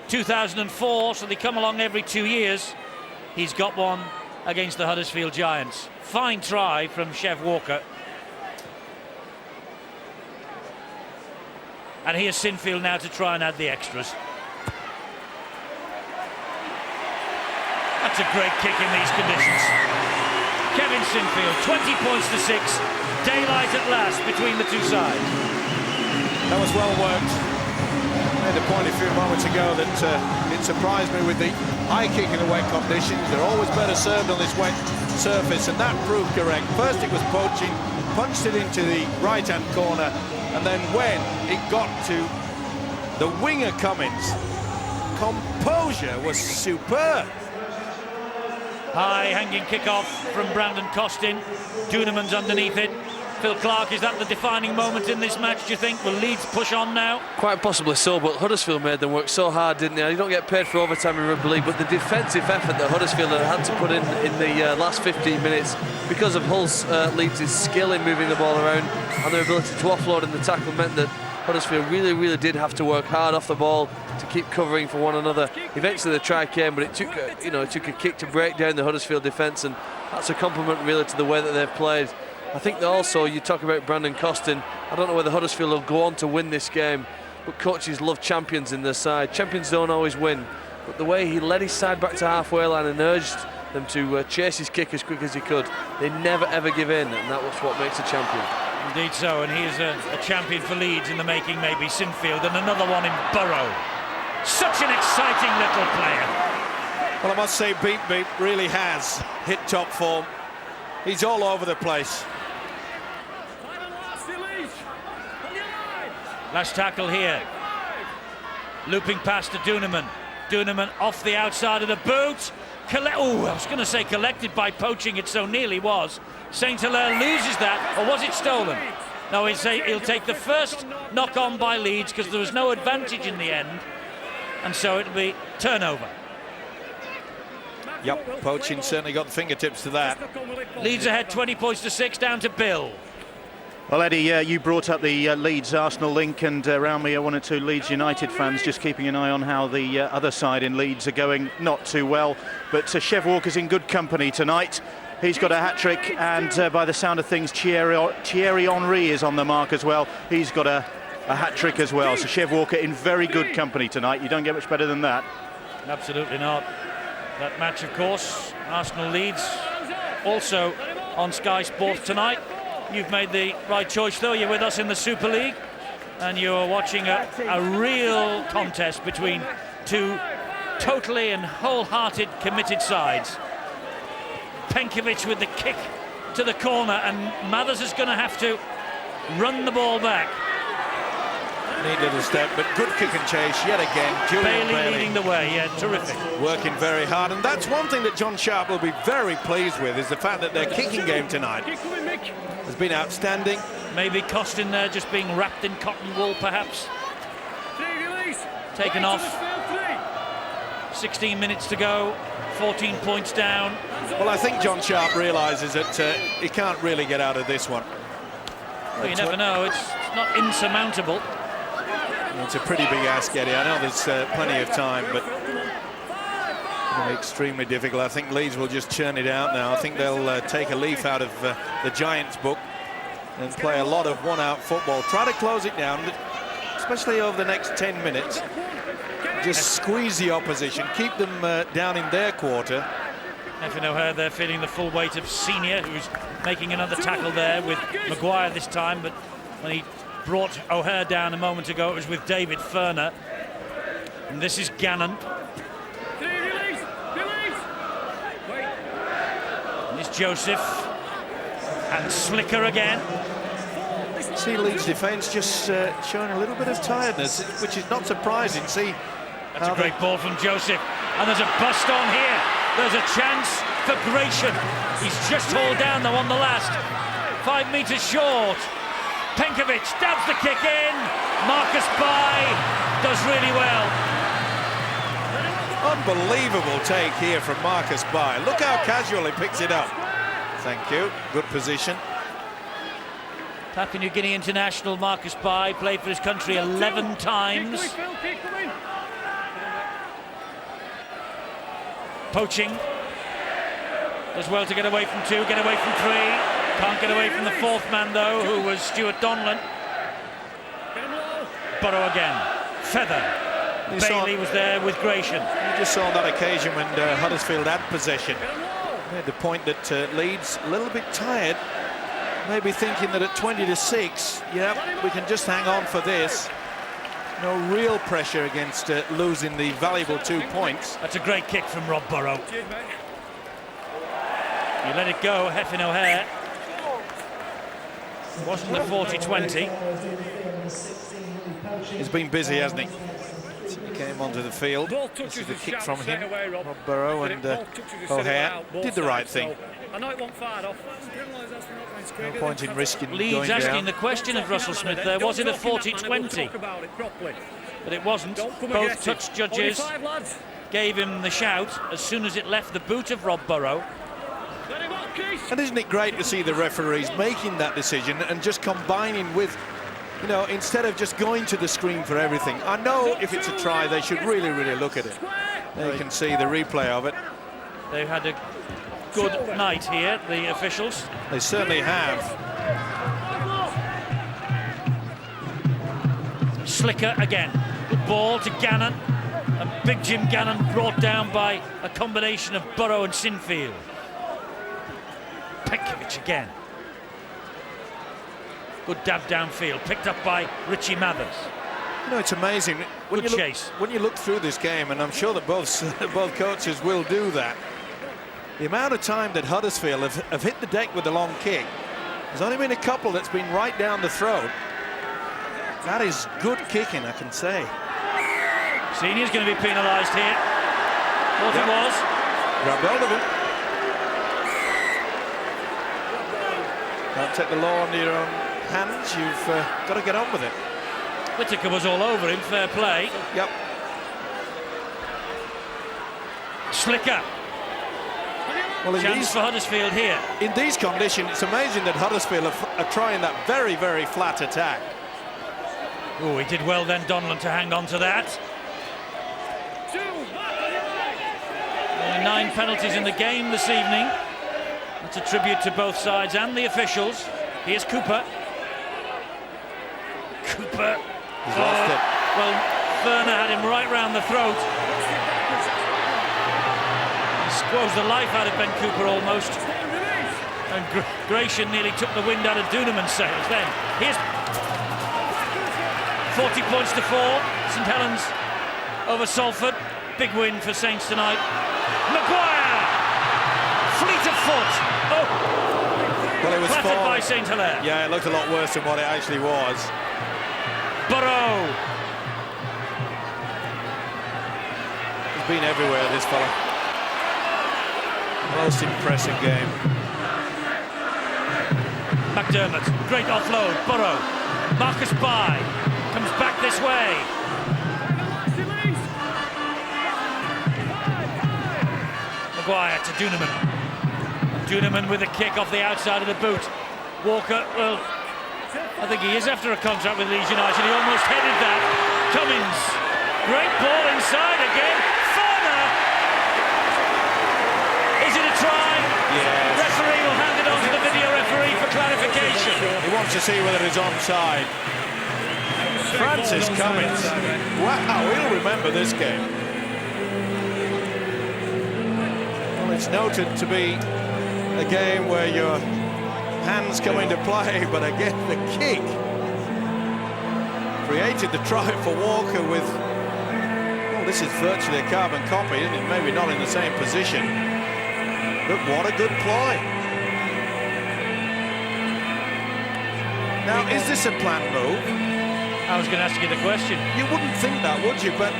2004, so they come along every 2 years. He's got one against the Huddersfield Giants. Fine try from Chev Walker. And here's Sinfield now to try and add the extras. That's a great kick in these conditions. Kevin Sinfield, 20 points to 6. Daylight at last between the two sides. That was well worked. I made a point a few moments ago that it surprised me with the high kick in the wet conditions. They're always better served on this wet surface, and that proved correct. First it was Poaching, punched it into the right-hand corner, and then when it got to the winger Cummings, composure was superb. High hanging kick-off from Brandon Costin. Duneman's underneath it. Phil Clark, is that the defining moment in this match, do you think? Will Leeds push on now? Quite possibly so, but Huddersfield made them work so hard, didn't they? You don't get paid for overtime in rugby league, but the defensive effort that Huddersfield had to put in the last 15 minutes because of Hull's Leeds' skill in moving the ball around and their ability to offload in the tackle meant that Huddersfield really did have to work hard off the ball to keep covering for one another. Eventually the try came, but it took a kick to break down the Huddersfield defence, and that's a compliment really to the way that they've played. I think that also, you talk about Brandon Costin, I don't know whether Huddersfield will go on to win this game, but coaches love champions in their side. Champions don't always win, but the way he led his side back to halfway line and urged them to chase his kick as quick as he could, they never ever give in, and that was what makes a champion. Indeed so, and he is a champion for Leeds in the making, maybe. Sinfield, and another one in Burrow. Such an exciting little player. Well, I must say Beep Beep really has hit top form. He's all over the place. Last tackle here. Looping pass to Duneman. Duneman off the outside of the boot. I was going to say collected by Poaching, it so nearly was. St. Hilaire loses that, or was it stolen? No, he'll take the first knock on by Leeds because there was no advantage in the end, and so it'll be turnover. Yep, poaching certainly got the fingertips to that. Leeds ahead 20 points to 6, down to Bill. Well, Eddie, you brought up the Leeds-Arsenal link, and around me are one or two Leeds United fans just keeping an eye on how the other side in Leeds are going. Not too well, but Chev Walker's in good company tonight. He's got a hat-trick, and by the sound of things, Thierry Henry is on the mark as well. He's got a hat-trick as well. So Chev Walker in very good company tonight. You don't get much better than that. Absolutely not. That match, of course, Arsenal-Leeds, also on Sky Sports tonight. You've made the right choice, though. You're with us in the Super League, and you're watching a real contest between two totally and wholehearted committed sides. Penkovic with the kick to the corner, and Mathers is going to have to run the ball back. Neat little step, but good kick and chase yet again. Julian Bailey leading the way, yeah, terrific. Working very hard, and that's one thing that John Sharp will be very pleased with, is the fact that their kicking game tonight has been outstanding. Maybe Costin there just being wrapped in cotton wool, perhaps. Taken off. 16 minutes to go, 14 points down. Well, I think John Sharp realises that he can't really get out of this one. Well, you never know, it's not insurmountable. It's a pretty big ask, Eddie. I know there's plenty of time, but it'll be extremely difficult. I think Leeds will just churn it out now. I think they'll take a leaf out of the Giants' book and play a lot of one-out football. Try to close it down, especially over the next 10 minutes. Just squeeze the opposition, keep them down in their quarter. Effin O'Hare there feeling the full weight of Senior, who's making another tackle there with Maguire this time, but when he brought O'Hare down a moment ago, it was with David Ferner. And this is Gannon. And it's Joseph. And Slicker again. See Leeds defence just showing a little bit of tiredness, which is not surprising. See, that's a great ball from Joseph. And there's a bust on here. There's a chance for Gratian. He's just hauled down though on the last. 5 metres short. Penkovic stabs the kick in. Marcus Bai does really well. Unbelievable take here from Marcus Bai. Look how casual he picks it up. Thank you. Good position. Papua New Guinea international Marcus Bai played for his country 11 times. Poaching. Does well to get away from 2, get away from 3. Can't get away from the fourth man, though, who was Stuart Donlan. Burrow again. Feather. Bailey was there with Gratian. You just saw that occasion when Huddersfield had possession. Made the point that Leeds a little bit tired, maybe thinking that at 20-6, yeah, we can just hang on for this. No real pressure against losing the valuable 2 points. That's a great kick from Rob Burrow. You let it go, Effin O'Hare. Wasn't the 40-20. He's been busy, hasn't he? He came onto the field. This is the kick from him. Rob Burrow and O'Hare did the right thing. No point in risking Leeds going asking down. the question of Russell Smith there, was it a 40-20? But it wasn't. Both touch judges gave him the shout as soon as it left the boot of Rob Burrow. And isn't it great to see the referees making that decision and just combining with, you know, instead of just going to the screen for everything. I know if it's a try, they should really, really look at it. They can see the replay of it. They've had a good night here, the officials. They certainly have. Slicker again. Good ball to Gannon. And Big Jim Gannon brought down by a combination of Burrow and Sinfield. Penkovic again. Good dab downfield, picked up by Richie Mathers. You know, it's amazing. Good chase. When you look through this game, and I'm sure that both coaches will do that, the amount of time that Huddersfield have hit the deck with a long kick, there's only been a couple that's been right down the throat. That is good kicking, I can say. Senior's going to be penalised here. Thought it was. Grabbed hold of him. Can't take the law into your own hands. You've got to get on with it. Whittaker was all over him. Fair play. Yep. Slicker. Well, chance for Huddersfield here. In these conditions, it's amazing that Huddersfield are trying that very, very flat attack. Oh, he did well then, Donlan, to hang on to that. Only 9 penalties in the game this evening. That's a tribute to both sides and the officials. Here's Cooper. Cooper. He's lost it. Well, Werner had him right round the throat. He squoze the life out of Ben Cooper almost. And Gratian nearly took the wind out of Duneman's sails then. Here's 40 points to 4. St Helens over Salford. Big win for Saints tonight. Maguire! Fleet of foot. Oh! Well, it was flattered by St Hilaire. Yeah, it looked a lot worse than what it actually was. Burrow! He's been everywhere, this fella. Most impressive game. McDermott, great offload. Burrow. Marcus Bai comes back this way. Maguire to Duneman. Duneman with a kick off the outside of the boot. Walker, well, I think he is after a contract with Leeds United. He almost headed that. Cummins, great ball inside again. Werner! Is it a try? Yes. Referee will hand it on to the video referee for clarification. He wants to see whether it's onside. Francis Cummins. Wow, he'll remember this game. Well, it's noted to be a game where your hands come into play, but again, the kick created the try for Walker with, well, this is virtually a carbon copy, isn't it? Maybe not in the same position, but what a good ploy. Now, is this a planned move? I was going to ask you the question. You wouldn't think that, would you? But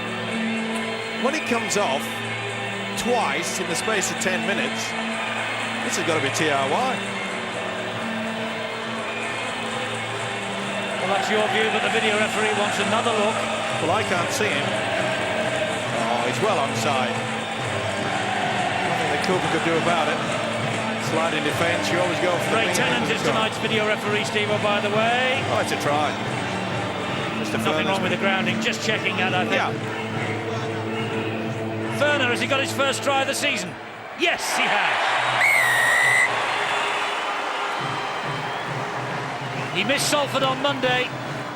when it comes off twice in the space of 10 minutes, this has got to be TRY. Well, that's your view, but the video referee wants another look. Well, I can't see him. Oh, he's well onside. Nothing that Cooper could do about it. Sliding defence, you always go for the Ray Tennant is tonight's video referee, Steve-O, by the way. Oh, it's a try. Nothing wrong with the grounding, just checking that, I think. Yeah. Werner, has he got his first try of the season? Yes, he has. He missed Salford on Monday.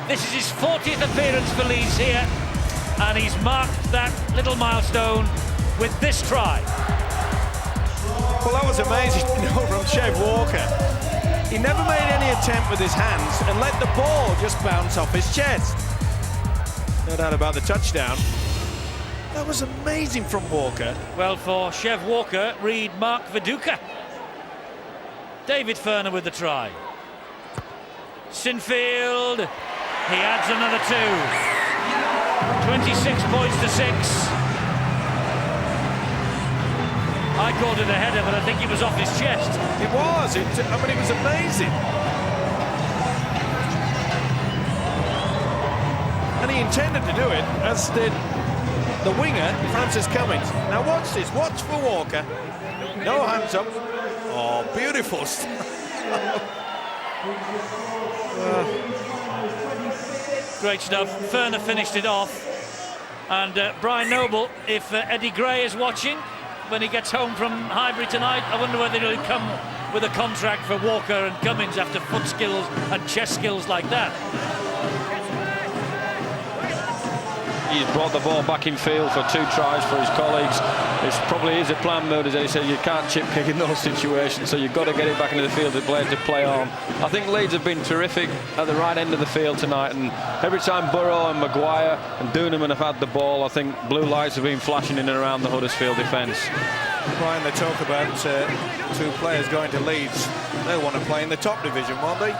This is his 40th appearance for Leeds here, and he's marked that little milestone with this try. Well, that was amazing, from Chev Walker. He never made any attempt with his hands and let the ball just bounce off his chest. No doubt about the touchdown. That was amazing from Walker. Well, for Chev Walker, read Mark Viduka. David Werner with the try. Sinfield, he adds another 2. 26 points to 6. I called it a header, but I think it was off his chest. It was. I mean, it was amazing. And he intended to do it, as did the winger, Francis Cummins. Now watch this. Watch for Walker. No hands up. Oh, beautiful stuff. Great stuff. Werner finished it off. And Brian Noble, if Eddie Gray is watching, when he gets home from Highbury tonight, I wonder whether he'll come with a contract for Walker and Cummins after foot skills and chest skills like that. He's brought the ball back in field for 2 tries for his colleagues. It probably is a planned move, as he said. You can't chip kick in those situations, so you've got to get it back into the field to play on. I think Leeds have been terrific at the right end of the field tonight, and every time Burrow and Maguire and Duneman have had the ball, I think blue lights have been flashing in and around the Huddersfield defence. Brian, they talk about 2 players going to Leeds. They'll want to play in the top division, won't they?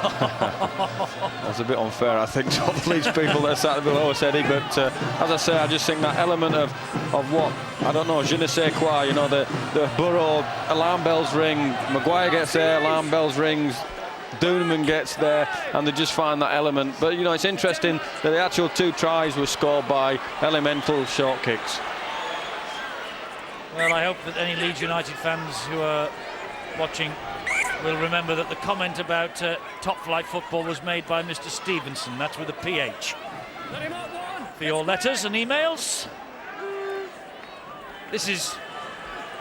That's a bit unfair, I think, to all the Leeds people that are sat below us, Eddie, but as I say, I just think that element of what, I don't know, je ne sais quoi, you know, the Burrow, alarm bells ring, Maguire gets there, alarm bells rings, Duneman gets there, and they just find that element. But, you know, it's interesting that the actual 2 tries were scored by elemental short kicks. Well, I hope that any Leeds United fans who are watching will remember that the comment about top-flight football was made by Mr. Stevenson. That's with a PH. For your letters and emails. This is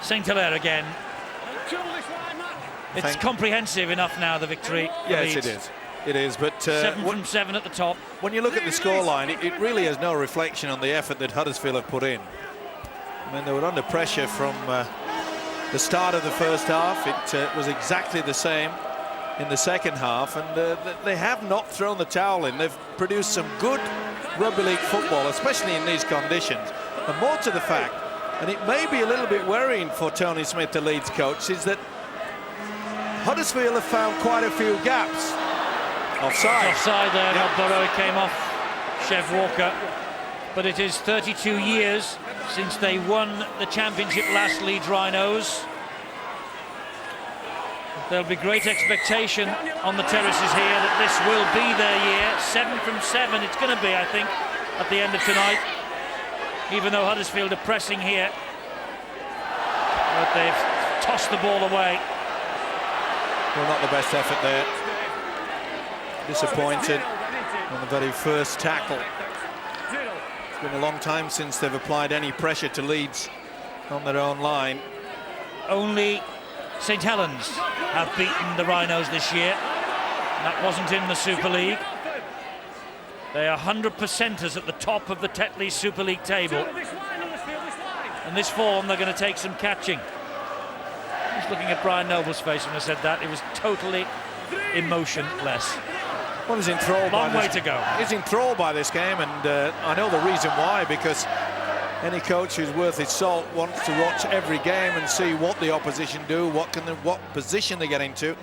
St. Hilaire again. It's comprehensive enough now, the victory. Yes, it is. It is, but 7 from 7 at the top. When you look at the scoreline, it really has no reflection on the effort that Huddersfield have put in. I mean, they were under pressure from the start of the first half. It was exactly the same in the second half, and they have not thrown the towel in. They've produced some good rugby league football, especially in these conditions. And more to the fact, and it may be a little bit worrying for Tony Smith, the Leeds coach, is that Huddersfield have found quite a few gaps. Offside. Offside there, not Burrow, it came off Chev Walker. But it is 32 years since they won the championship last, Leeds Rhinos. There'll be great expectation on the terraces here that this will be their year. 7 from 7 it's going to be, I think, at the end of tonight. Even though Huddersfield are pressing here. But they've tossed the ball away. Well, not the best effort there. Disappointed on the very first tackle. It's been a long time since they've applied any pressure to Leeds on their own line. Only St Helens have beaten the Rhinos this year. That wasn't in the Super League. They are 100%ers at the top of the Tetley Super League table. And this form, they're going to take some catching. Just looking at Brian Noble's face when I said that, it was totally emotionless. Well, he's enthralled by this. Long way to go. He's enthralled by this game, and I know the reason why, because any coach who's worth his salt wants to watch every game and see what the opposition do, what position they get into.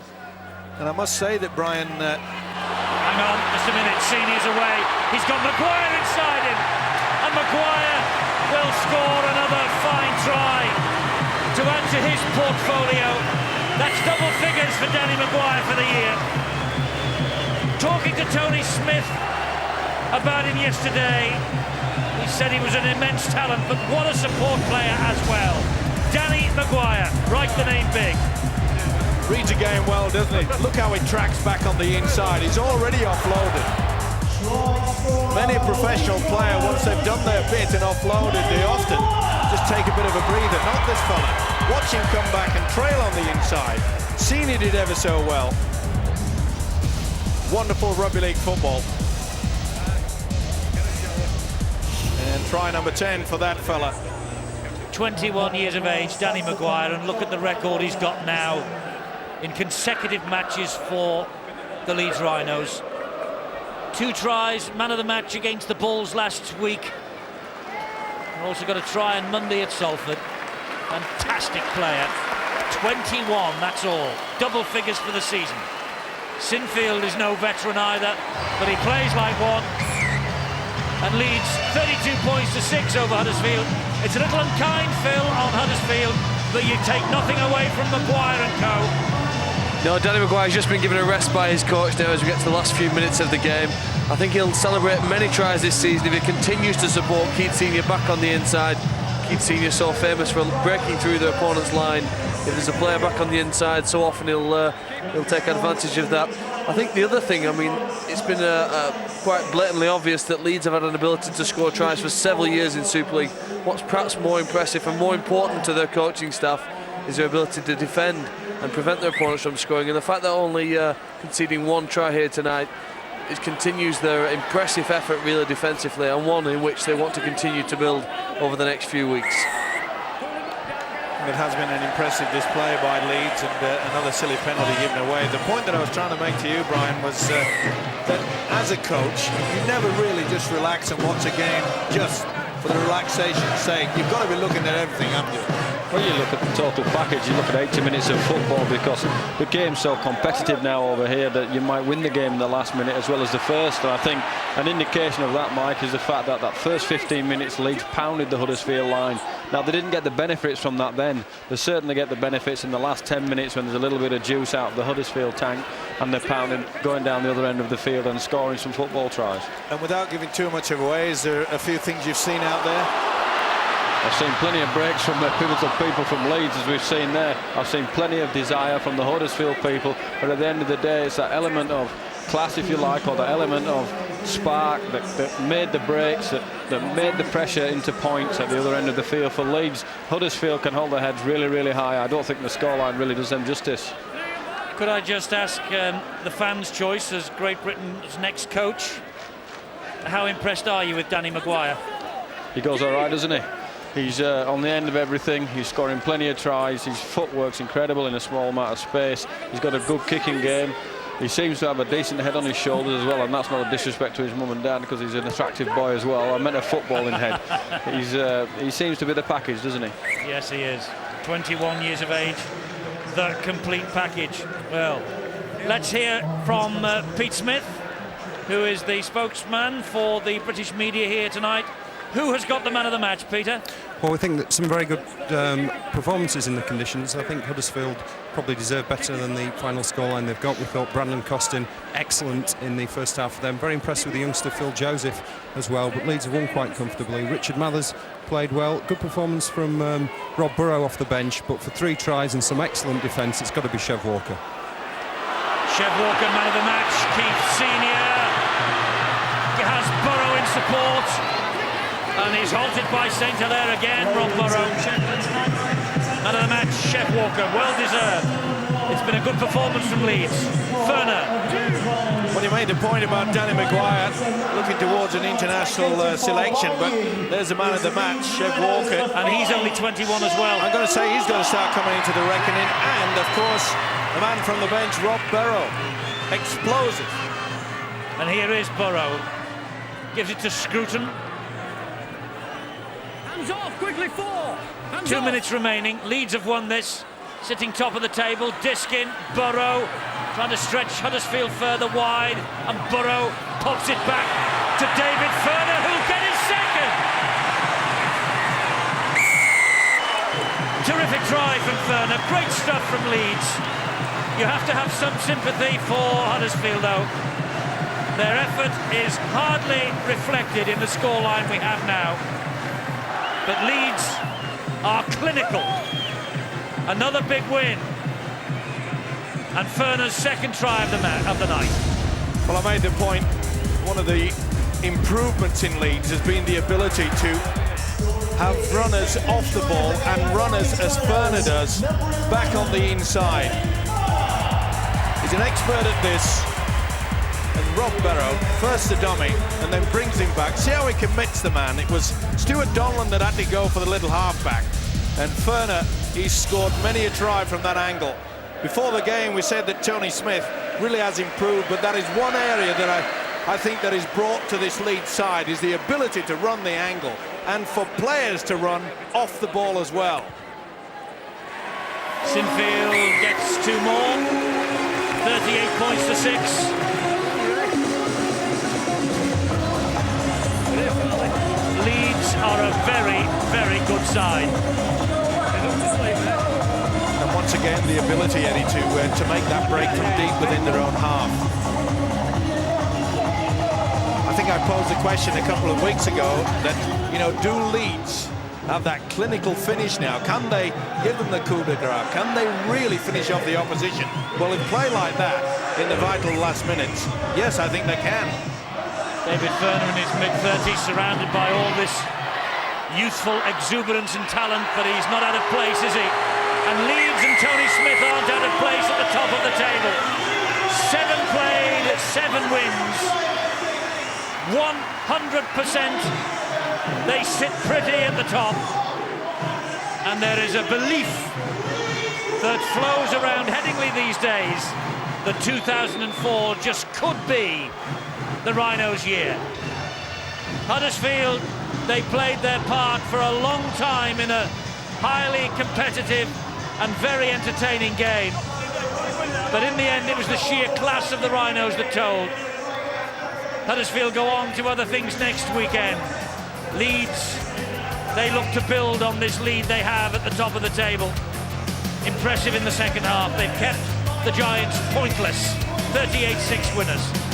And I must say that Brian... hang on, just a minute, Senior's away. He's got Maguire inside him, and Maguire will score another fine try to add to his portfolio. That's double figures for Danny Maguire for the year. Talking to Tony Smith about him yesterday, he said he was an immense talent, but what a support player as well. Danny Maguire, write the name big. Reads a game well, doesn't he? Look how he tracks back on the inside. He's already offloaded. Many a professional player, once they've done their bit and offloaded, they often just take a bit of a breather. Not this fella. Watch him come back and trail on the inside. Senior did ever so well. Wonderful rugby league football. And try number 10 for that fella. 21 years of age, Danny Maguire, and look at the record he's got now in consecutive matches for the Leeds Rhinos. 2 tries, man of the match against the Bulls last week. We've also got a try on Monday at Salford. Fantastic player. 21, that's all. Double figures for the season. Sinfield is no veteran either, but he plays like one. And Leeds 32 points to 6 over Huddersfield. It's a little unkind, Phil, on Huddersfield, but you take nothing away from Maguire and co. No, Danny Maguire's just been given a rest by his coach now as we get to the last few minutes of the game. I think he'll celebrate many tries this season if he continues to support Keith Senior back on the inside. Keith Senior so famous for breaking through the opponent's line. If there's a player back on the inside, so often he'll take advantage of that. I think the other thing, I mean, it's been quite blatantly obvious that Leeds have had an ability to score tries for several years in Super League. What's perhaps more impressive and more important to their coaching staff is their ability to defend and prevent their opponents from scoring. And the fact that only conceding 1 try here tonight, it continues their impressive effort really defensively, and one in which they want to continue to build over the next few weeks. It has been an impressive display by Leeds, and another silly penalty given away. The point that I was trying to make to you, Brian, was that as a coach, you never really just relax and watch a game just for the relaxation's sake. You've got to be looking at everything, haven't you? Well, you look at the total package, you look at 80 minutes of football, because the game's so competitive now over here that you might win the game in the last minute as well as the first. And I think an indication of that, Mike, is the fact that that first 15 minutes Leeds pounded the Huddersfield line. Now, they didn't get the benefits from that then. They certainly get the benefits in the last 10 minutes when there's a little bit of juice out of the Huddersfield tank, and they're pounding, going down the other end of the field and scoring some football tries. And without giving too much away, is there a few things you've seen out there? I've seen plenty of breaks from the pivotal people from Leeds, as we've seen there. I've seen plenty of desire from the Huddersfield people, but at the end of the day, it's that element of class, if you like, or the element of spark that made the breaks, that made the pressure into points at the other end of the field for Leeds. Huddersfield can hold their heads really, really high. I don't think the scoreline really does them justice. Could I just ask the fans' choice as Great Britain's next coach? How impressed are you with Danny Maguire? He goes all right, doesn't he? He's on the end of everything. He's scoring plenty of tries. His footwork's incredible in a small amount of space. He's got a good kicking game. He seems to have a decent head on his shoulders as well, and that's not a disrespect to his mum and dad, because he's an attractive boy as well. I meant a footballing head. He seems to be the package, doesn't he? Yes, he is. 21 years of age, the complete package. Well, let's hear from Pete Smith, who is the spokesman for the British media here tonight. Who has got the man of the match, Peter? Well, we think that some very good performances in the conditions. I think Huddersfield probably deserve better than the final scoreline they've got. We thought Brandon Costin excellent in the first half for them. Very impressed with the youngster Phil Joseph as well, but Leeds have won quite comfortably. Richard Mathers played well. Good performance from Rob Burrow off the bench, but for 3 tries and some excellent defence, it's got to be Chev Walker. Chev Walker, man of the match. Keith Senior has Burrow in support. And he's halted by St. Hilaire again, Rob Burrow. Man of the match, Chev Walker, well deserved. It's been a good performance from Leeds. Ferner. Well, you made the point about Danny Maguire looking towards an international selection, but there's the man of the match, Chev Walker. And he's only 21 as well. I'm going to say he's going to start coming into the reckoning. And, of course, the man from the bench, Rob Burrow. Explosive. And here is Burrow. Gives it to Scruton. Hands off, quickly, 4. Hands 2 off. minutes remaining. Leeds have won this. Sitting top of the table, Diskin, Burrow, trying to stretch Huddersfield further wide, and Burrow pops it back to David Ferner, who'll get his second. Terrific try from Ferner, great stuff from Leeds. You have to have some sympathy for Huddersfield, though. Their effort is hardly reflected in the scoreline we have now. But Leeds are clinical. Another big win. And Ferner's second try of the night. Well, I made the point, one of the improvements in Leeds has been the ability to have runners off the ball and runners, as Ferner does, back on the inside. He's an expert at this. And Rob Burrow, first the dummy, and then brings him back. See how he commits the man. It was Stuart Donlan that had to go for the little halfback. And Ferner, he's scored many a try from that angle. Before the game, we said that Tony Smith really has improved, but that is one area that I think that is brought to this Leeds side, is the ability to run the angle, and for players to run off the ball as well. Sinfield gets 2 more. 38 points to 6. Leeds are a very, very good side. And once again, the ability, Eddie, to make that break from deep within their own half. I think I posed the question a couple of weeks ago that, you know, do Leeds have that clinical finish now? Can they give them the coup de grace? Can they really finish off the opposition? Well, in play like that, in the vital last minutes, yes, I think they can. David Ferner in his mid-30s, surrounded by all this youthful exuberance and talent, but he's not out of place, is he? And Leeds and Tony Smith aren't out of place at the top of the table. 7 played, 7 wins. 100%. They sit pretty at the top. And there is a belief that flows around Headingley these days that 2004 just could be the Rhinos' year. Huddersfield, they played their part for a long time in a highly competitive and very entertaining game. But in the end, it was the sheer class of the Rhinos that told. Huddersfield go on to other things next weekend. Leeds, they look to build on this lead they have at the top of the table. Impressive in the second half. They've kept the Giants pointless. 38-6 winners.